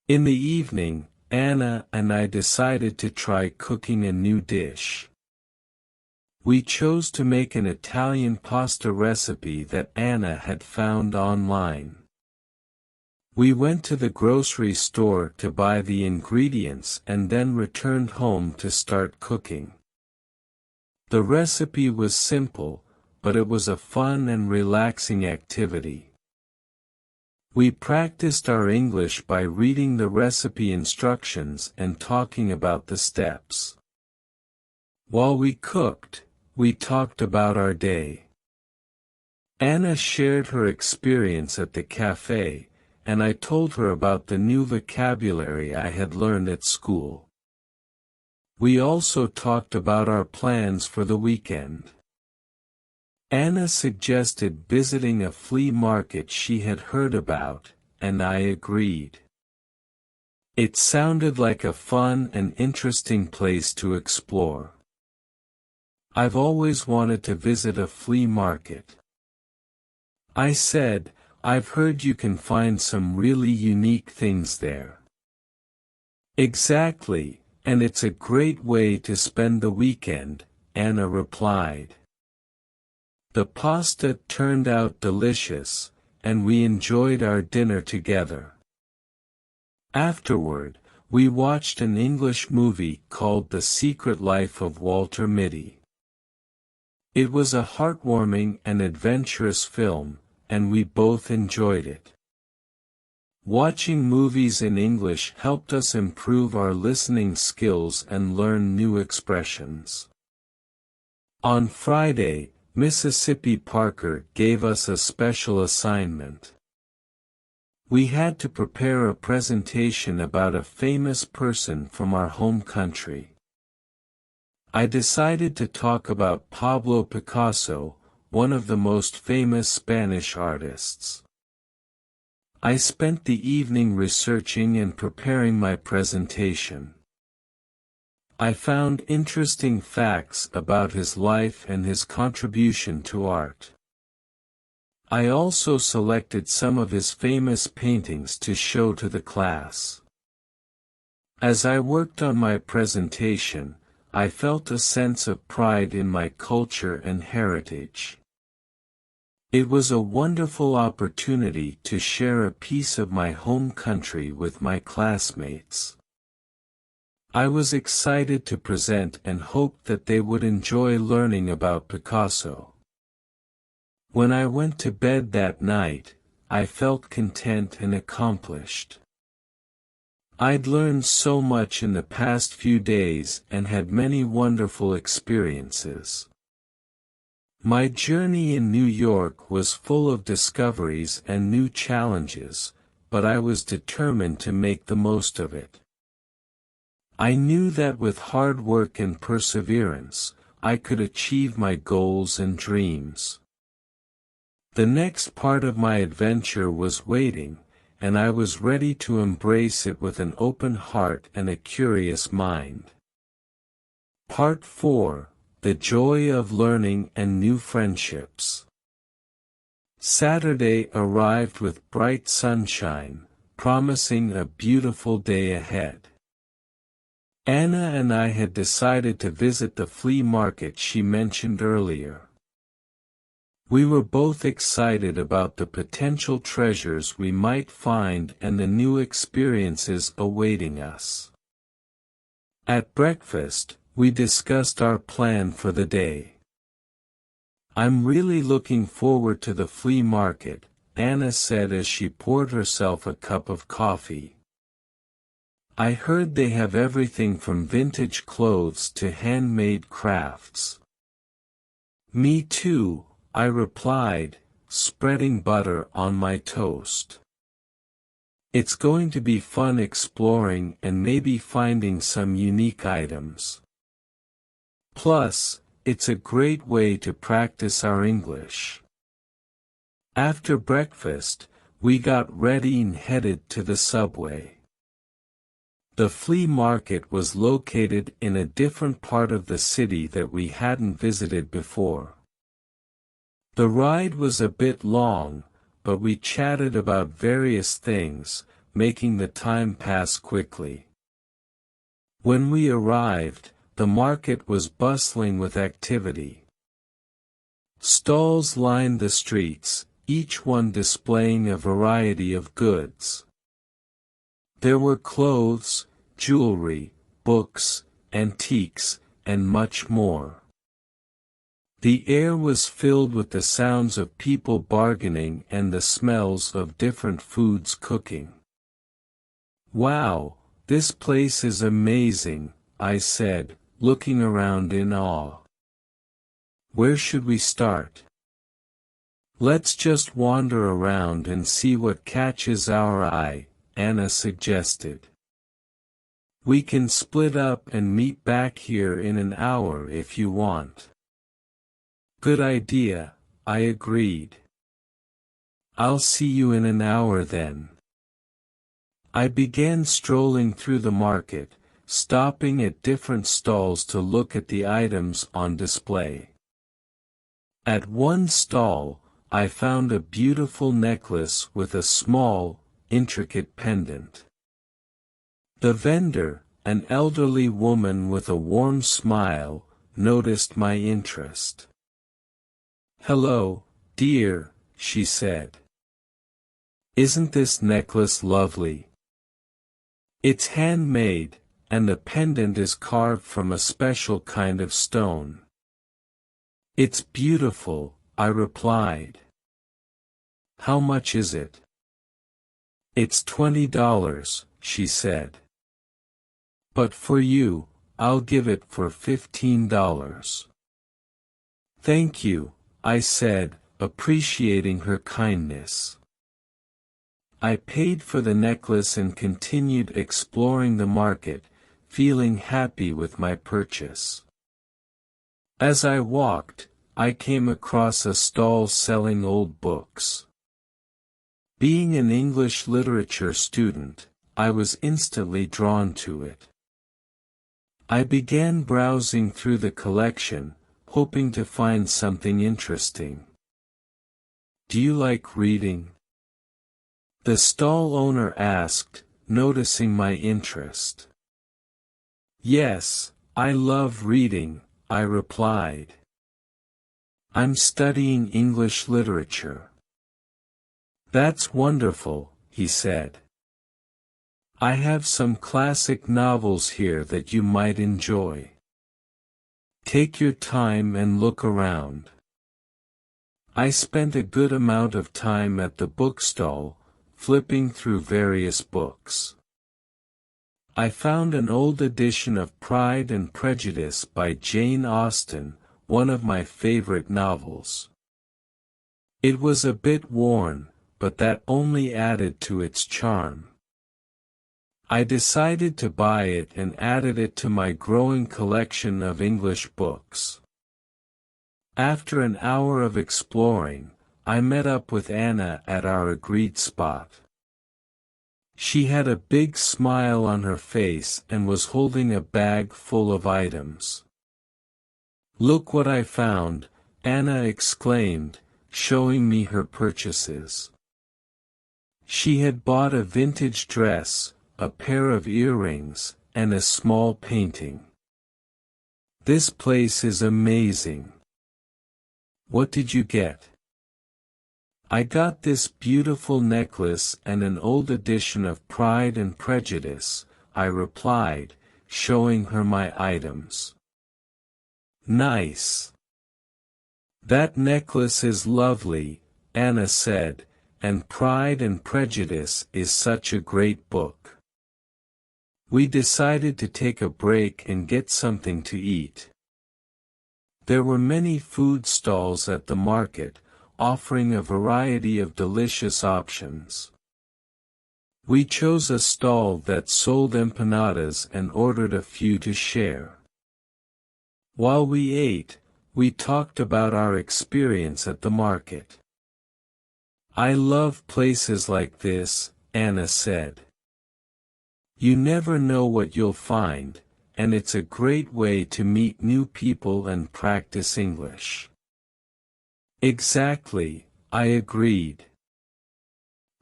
In the evening, Anna and I decided to try cooking a new dish. We chose to make an Italian pasta recipe that Anna had found online. We went to the grocery store to buy the ingredients and then returned home to start cooking. The recipe was simple, but it was a fun and relaxing activity. We practiced our English by reading the recipe instructions and talking about the steps. While we cooked, we talked about our day. Anna shared her experience at the cafe, and I told her about the new vocabulary I had learned at school. We also talked about our plans for the weekend. Anna suggested visiting a flea market she had heard about, and I agreed. It sounded like a fun and interesting place to explore. I've always wanted to visit a flea market. I said, "I've heard you can find some really unique things there." "Exactly, and it's a great way to spend the weekend," Anna replied. The pasta turned out delicious, and we enjoyed our dinner together. Afterward, we watched an English movie called The Secret Life of Walter Mitty. It was a heartwarming and adventurous film, and we both enjoyed it. Watching movies in English helped us improve our listening skills and learn new expressions. On Friday, Mississippi Parker gave us a special assignment. We had to prepare a presentation about a famous person from our home country. I decided to talk about Pablo Picasso, one of the most famous Spanish artists. I spent the evening researching and preparing my presentation. I found interesting facts about his life and his contribution to art. I also selected some of his famous paintings to show to the class. As I worked on my presentation, I felt a sense of pride in my culture and heritage. It was a wonderful opportunity to share a piece of my home country with my classmates. I was excited to present and hoped that they would enjoy learning about Picasso. When I went to bed that night, I felt content and accomplished. I'd learned so much in the past few days and had many wonderful experiences. My journey in New York was full of discoveries and new challenges, but I was determined to make the most of it. I knew that with hard work and perseverance, I could achieve my goals and dreams. The next part of my adventure was waiting, and I was ready to embrace it with an open heart and a curious mind. Part 4: The Joy of Learning and New Friendships. Saturday arrived with bright sunshine, promising a beautiful day ahead. Anna and I had decided to visit the flea market she mentioned earlier. We were both excited about the potential treasures we might find and the new experiences awaiting us. At breakfast, we discussed our plan for the day. "I'm really looking forward to the flea market," Anna said as she poured herself a cup of coffee. "I heard they have everything from vintage clothes to handmade crafts." "Me too," I replied, spreading butter on my toast. "It's going to be fun exploring and maybe finding some unique items. Plus, it's a great way to practice our English." After breakfast, we got ready and headed to the subway. The flea market was located in a different part of the city that we hadn't visited before. The ride was a bit long, but we chatted about various things, making the time pass quickly. When we arrived, the market was bustling with activity. Stalls lined the streets, each one displaying a variety of goods. There were clothes, jewelry, books, antiques, and much more. The air was filled with the sounds of people bargaining and the smells of different foods cooking. "Wow, this place is amazing," I said, looking around in awe. "Where should we start?" "Let's just wander around and see what catches our eye," Anna suggested. "We can split up and meet back here in an hour if you want." "Good idea," I agreed. "I'll see you in an hour then." I began strolling through the market, stopping at different stalls to look at the items on display. At one stall, I found a beautiful necklace with a small, intricate pendant. The vendor, an elderly woman with a warm smile, noticed my interest. "Hello, dear," she said. "Isn't this necklace lovely? It's handmade, and the pendant is carved from a special kind of stone." "It's beautiful," I replied. "How much is it?" "It's $20, she said. "But for you, I'll give it for $15. "Thank you," I said, appreciating her kindness. I paid for the necklace and continued exploring the market, feeling happy with my purchase. As I walked, I came across a stall selling old books. Being an English literature student, I was instantly drawn to it. I began browsing through the collection, hoping to find something interesting. "Do you like reading?" the stall owner asked, noticing my interest. "Yes, I love reading," I replied. "I'm studying English literature." "That's wonderful," he said. "I have some classic novels here that you might enjoy. Take your time and look around." I spent a good amount of time at the bookstall, flipping through various books. I found an old edition of Pride and Prejudice by Jane Austen, one of my favorite novels. It was a bit worn, but that only added to its charm. I decided to buy it and added it to my growing collection of English books. After an hour of exploring, I met up with Anna at our agreed spot. She had a big smile on her face and was holding a bag full of items. "Look what I found," Anna exclaimed, showing me her purchases. She had bought a vintage dress, a pair of earrings, and a small painting. "This place is amazing." "What did you get?" "I got this beautiful necklace and an old edition of Pride and Prejudice," I replied, showing her my items. "Nice. That necklace is lovely," Anna said, "and Pride and Prejudice is such a great book." We decided to take a break and get something to eat. There were many food stalls at the market, offering a variety of delicious options. We chose a stall that sold empanadas and ordered a few to share. While we ate, we talked about our experience at the market. "I love places like this," Anna said. "You never know what you'll find, and it's a great way to meet new people and practice English." "Exactly," I agreed.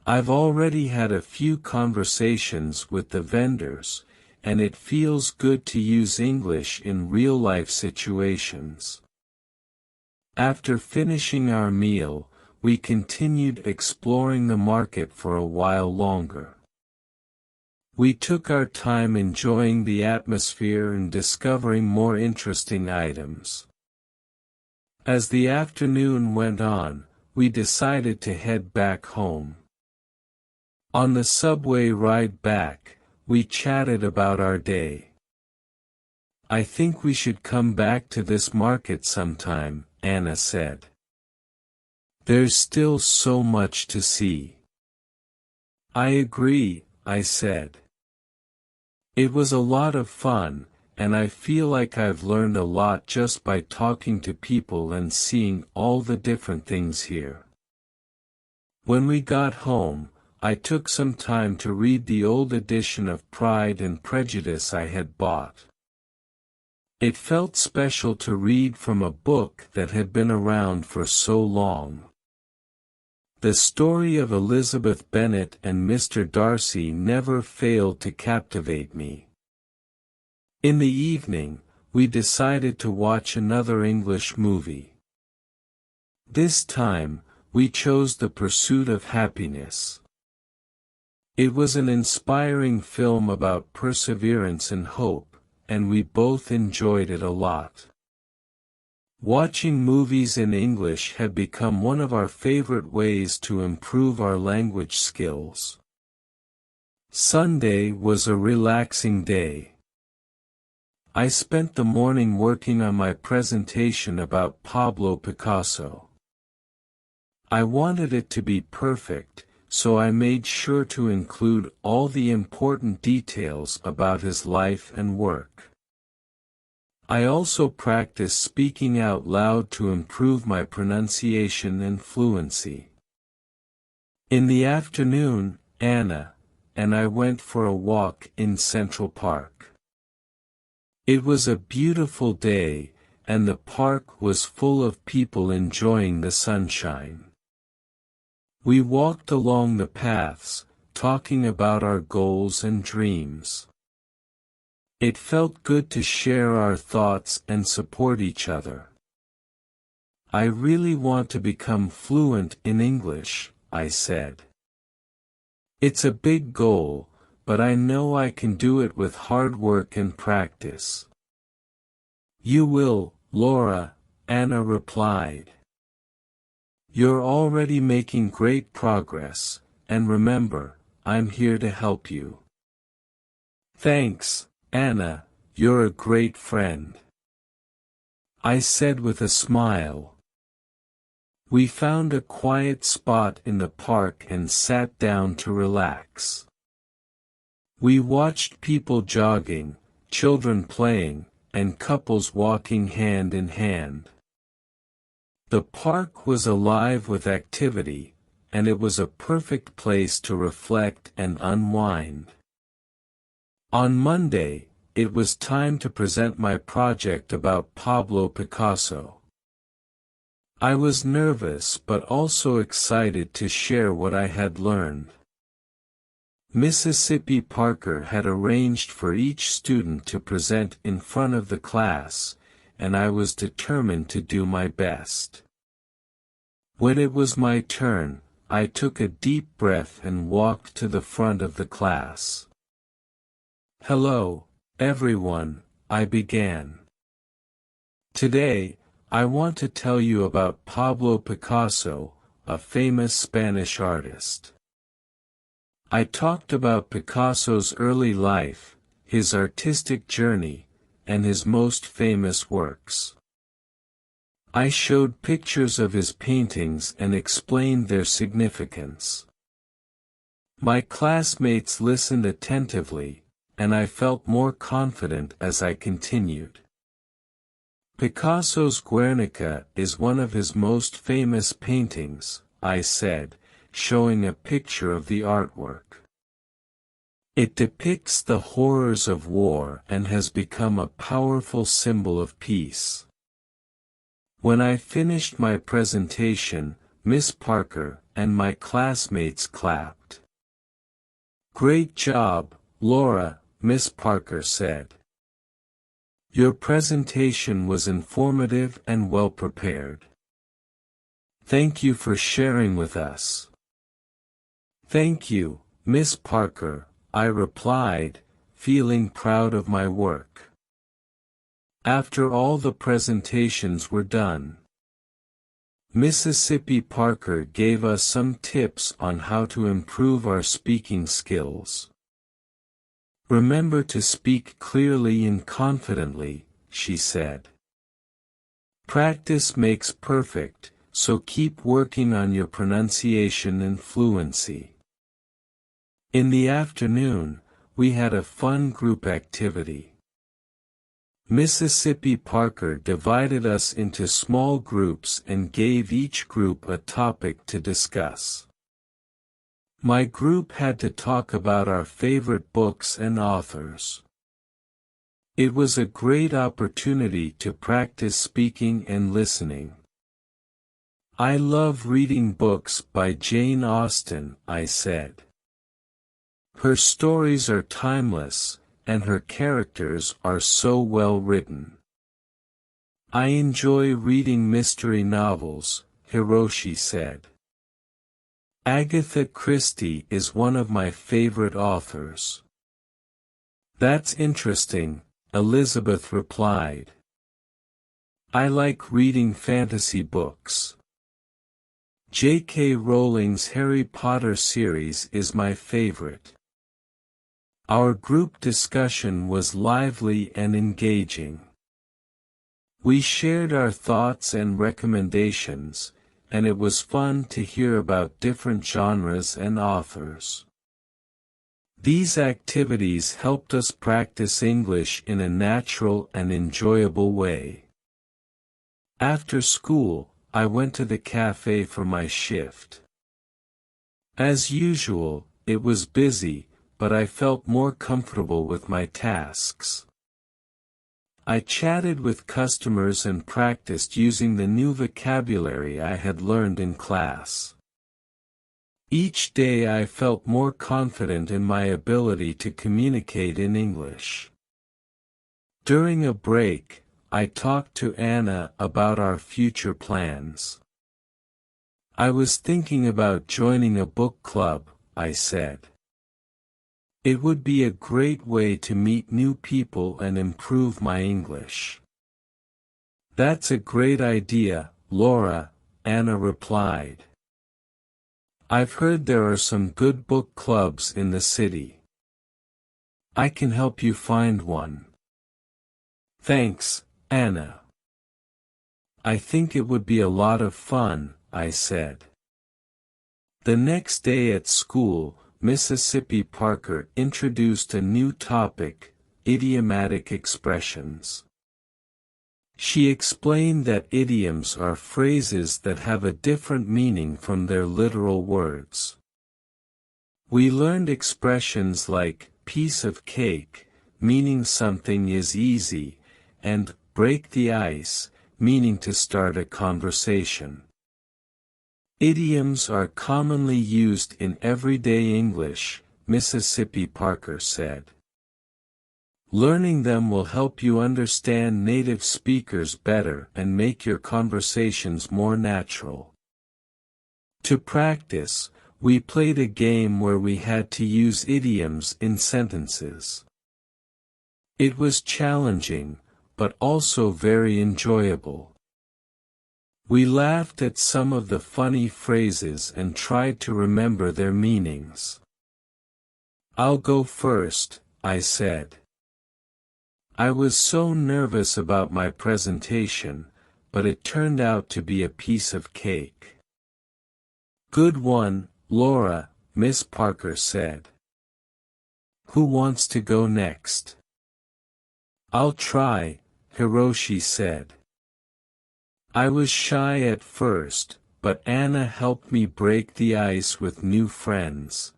"I've already had a few conversations with the vendors, and it feels good to use English in real-life situations." After finishing our meal, we continued exploring the market for a while longer. We took our time enjoying the atmosphere and discovering more interesting items. As the afternoon went on, we decided to head back home. On the subway ride back, we chatted about our day. "I think we should come back to this market sometime," Anna said. "There's still so much to see." "I agree," I said. "It was a lot of fun, and I feel like I've learned a lot just by talking to people and seeing all the different things here." When we got home, I took some time to read the old edition of Pride and Prejudice I had bought. It felt special to read from a book that had been around for so long. The story of Elizabeth Bennet and Mr. Darcy never failed to captivate me. In the evening, we decided to watch another English movie. This time, we chose The Pursuit of Happiness. It was an inspiring film about perseverance and hope, and we both enjoyed it a lot. Watching movies in English had become one of our favorite ways to improve our language skills. Sunday was a relaxing day. I spent the morning working on my presentation about Pablo Picasso. I wanted it to be perfect, so I made sure to include all the important details about his life and work. I also practiced speaking out loud to improve my pronunciation and fluency. In the afternoon, Anna and I went for a walk in Central Park. It was a beautiful day, and the park was full of people enjoying the sunshine. We walked along the paths, talking about our goals and dreams. It felt good to share our thoughts and support each other. I really want to become fluent in English, I said. It's a big goal, but I know I can do it with hard work and practice. You will, Laura, Anna replied. You're already making great progress, and remember, I'm here to help you. Thanks, Anna, you're a great friend, I said with a smile. We found a quiet spot in the park and sat down to relax. We watched people jogging, children playing, and couples walking hand in hand. The park was alive with activity, and it was a perfect place to reflect and unwind. On Monday, it was time to present my project about Pablo Picasso. I was nervous but also excited to share what I had learned. Mississippi Parker had arranged for each student to present in front of the class, and I was determined to do my best. When it was my turn, I took a deep breath and walked to the front of the class. Hello, everyone, I began. Today, I want to tell you about Pablo Picasso, a famous Spanish artist. I talked about Picasso's early life, his artistic journey, and his most famous works. I showed pictures of his paintings and explained their significance. My classmates listened attentively, and I felt more confident as I continued. Picasso's Guernica is one of his most famous paintings, I said, showing a picture of the artwork. It depicts the horrors of war and has become a powerful symbol of peace. When I finished my presentation, Miss Parker and my classmates clapped. Great job, Laura, Miss Parker said. Your presentation was informative and well prepared. Thank you for sharing with us. Thank you, Miss Parker, I replied, feeling proud of my work. After all the presentations were done, Mississippi Parker gave us some tips on how to improve our speaking skills. Remember to speak clearly and confidently, she said. Practice makes perfect, so keep working on your pronunciation and fluency. In the afternoon, we had a fun group activity. Mississippi Parker divided us into small groups and gave each group a topic to discuss. My group had to talk about our favorite books and authors. It was a great opportunity to practice speaking and listening. I love reading books by Jane Austen, I said. Her stories are timeless, and her characters are so well written. I enjoy reading mystery novels, Hiroshi said. Agatha Christie is one of my favorite authors. That's interesting, Elizabeth replied. I like reading fantasy books. J.K. Rowling's Harry Potter series is my favorite. Our group discussion was lively and engaging. We shared our thoughts and recommendations, and it was fun to hear about different genres and authors. These activities helped us practice English in a natural and enjoyable way. After school, I went to the cafe for my shift. As usual, it was busy, but I felt more comfortable with my tasks. I chatted with customers and practiced using the new vocabulary I had learned in class. Each day I felt more confident in my ability to communicate in English. During a break, I talked to Anna about our future plans. I was thinking about joining a book club, I said. It would be a great way to meet new people and improve my English. That's a great idea, Laura, Anna replied. I've heard there are some good book clubs in the city. I can help you find one. Thanks, Anna. I think it would be a lot of fun, I said. The next day at school, Mississippi Parker introduced a new topic, idiomatic expressions. She explained that idioms are phrases that have a different meaning from their literal words. We learned expressions like, piece of cake, meaning something is easy, and, break the ice, meaning to start a conversation. Idioms are commonly used in everyday English, Mississippi Parker said. Learning them will help you understand native speakers better and make your conversations more natural. To practice, we played a game where we had to use idioms in sentences. It was challenging, but also very enjoyable. We laughed at some of the funny phrases and tried to remember their meanings. I'll go first, I said. I was so nervous about my presentation, but it turned out to be a piece of cake. Good one, Laura, Miss Parker said. Who wants to go next? I'll try, Hiroshi said. I was shy at first, but Anna helped me break the ice with new friends.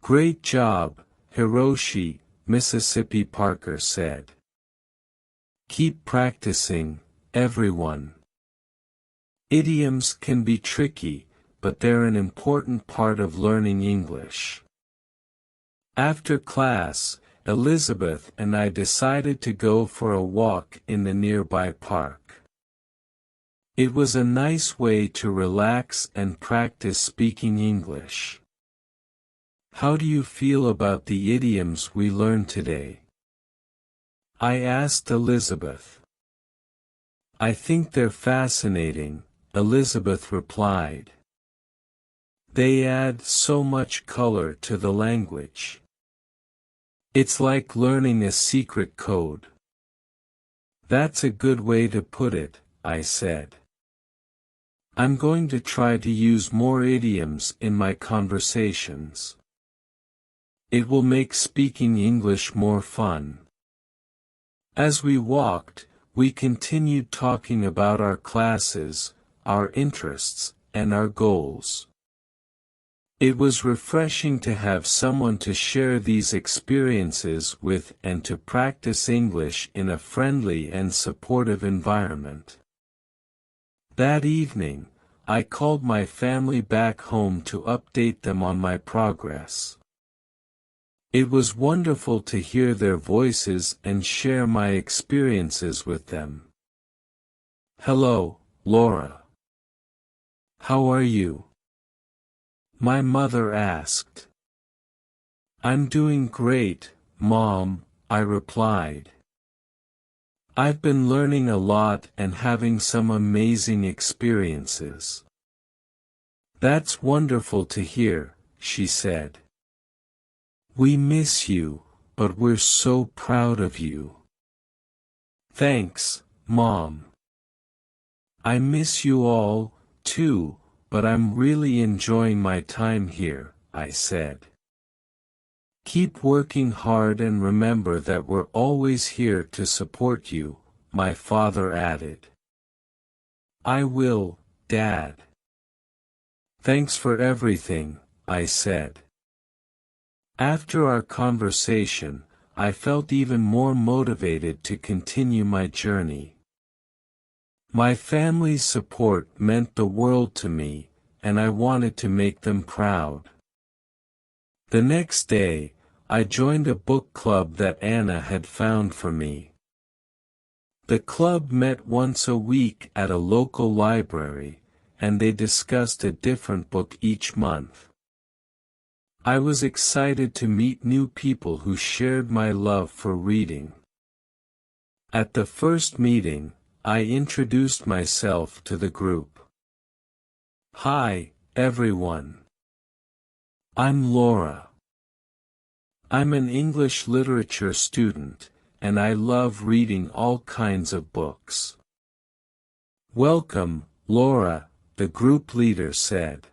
Great job, Hiroshi, Mississippi Parker said. Keep practicing, everyone. Idioms can be tricky, but they're an important part of learning English. After class, Elizabeth and I decided to go for a walk in the nearby park. It was a nice way to relax and practice speaking English. How do you feel about the idioms we learned today? I asked Elizabeth. I think they're fascinating, Elizabeth replied. They add so much color to the language. It's like learning a secret code. That's a good way to put it, I said. I'm going to try to use more idioms in my conversations. It will make speaking English more fun. As we walked, we continued talking about our classes, our interests, and our goals. It was refreshing to have someone to share these experiences with and to practice English in a friendly and supportive environment. That evening, I called my family back home to update them on my progress. It was wonderful to hear their voices and share my experiences with them. Hello, Laura. How are you? My mother asked. I'm doing great, Mom, I replied. I've been learning a lot and having some amazing experiences. That's wonderful to hear, she said. We miss you, but we're so proud of you. Thanks, Mom. I miss you all, too, but I'm really enjoying my time here, I said. Keep working hard and remember that we're always here to support you, my father added. I will, Dad. Thanks for everything, I said. After our conversation, I felt even more motivated to continue my journey. My family's support meant the world to me, and I wanted to make them proud. The next day, I joined a book club that Anna had found for me. The club met once a week at a local library, and they discussed a different book each month. I was excited to meet new people who shared my love for reading. At the first meeting, I introduced myself to the group. Hi, everyone. I'm Laura. I'm an English literature student, and I love reading all kinds of books. Welcome, Laura, the group leader said.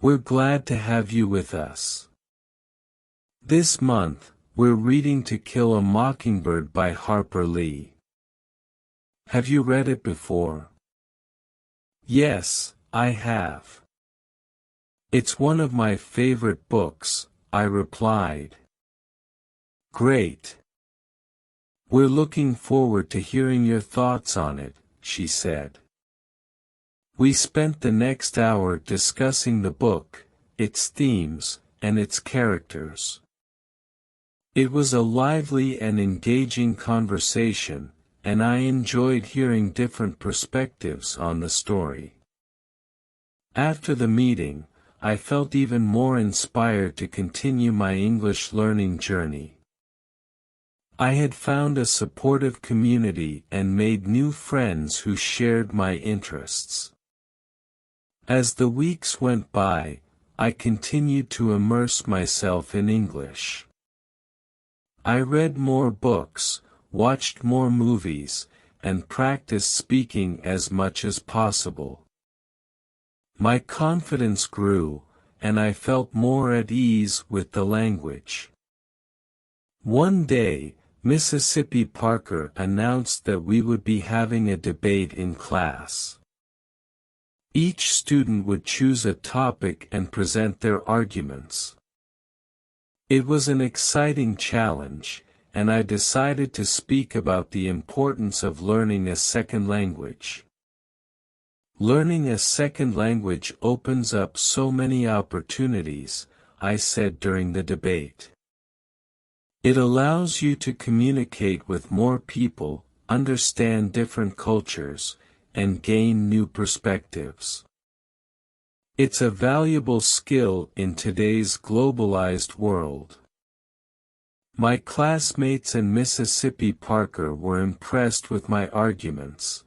We're glad to have you with us. This month, we're reading To Kill a Mockingbird by Harper Lee. Have you read it before? Yes, I have. It's one of my favorite books, I replied. Great. We're looking forward to hearing your thoughts on it, she said. We spent the next hour discussing the book, its themes, and its characters. It was a lively and engaging conversation, and I enjoyed hearing different perspectives on the story. After the meeting, I felt even more inspired to continue my English learning journey. I had found a supportive community and made new friends who shared my interests. As the weeks went by, I continued to immerse myself in English. I read more books, watched more movies, and practiced speaking as much as possible. My confidence grew, and I felt more at ease with the language. One day, Mississippi Parker announced that we would be having a debate in class. Each student would choose a topic and present their arguments. It was an exciting challenge, and I decided to speak about the importance of learning a second language. Learning a second language opens up so many opportunities, I said during the debate. It allows you to communicate with more people, understand different cultures, and gain new perspectives. It's a valuable skill in today's globalized world. My classmates and Mississippi Parker were impressed with my arguments.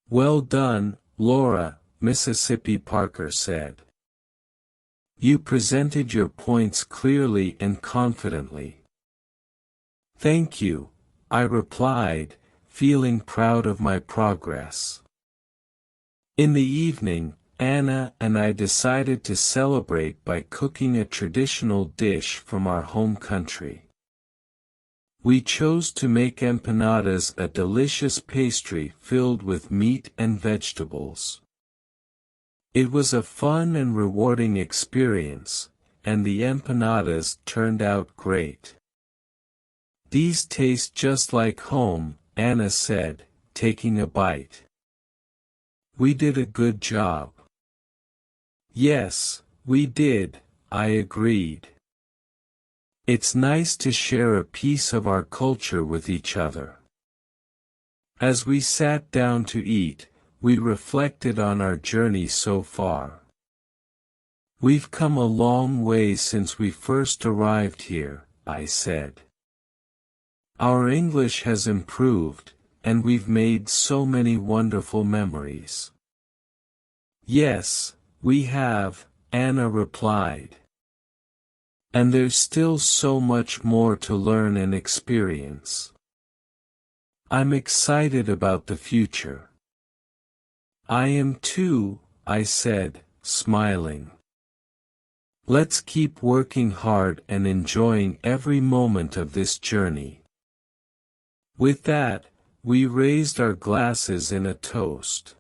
Well done, Laura, Mississippi Parker said. You presented your points clearly and confidently. Thank you, I replied, feeling proud of my progress. In the evening, Anna and I decided to celebrate by cooking a traditional dish from our home country. We chose to make empanadas, a delicious pastry filled with meat and vegetables. It was a fun and rewarding experience, and the empanadas turned out great. These taste just like home, Anna said, taking a bite. We did a good job. Yes, we did, I agreed. It's nice to share a piece of our culture with each other. As we sat down to eat, we reflected on our journey so far. We've come a long way since we first arrived here, I said. Our English has improved, and we've made so many wonderful memories. Yes, we have, Anna replied. And there's still so much more to learn and experience. I'm excited about the future. I am too, I said, smiling. Let's keep working hard and enjoying every moment of this journey. With that, we raised our glasses in a toast.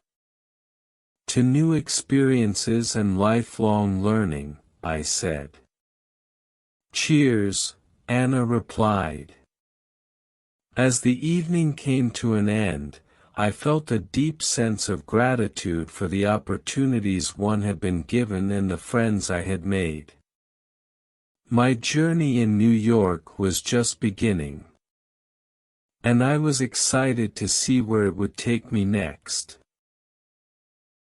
To new experiences and lifelong learning, I said. Cheers, Anna replied. As the evening came to an end, I felt a deep sense of gratitude for the opportunities one had been given and the friends I had made. My journey in New York was just beginning, and I was excited to see where it would take me next.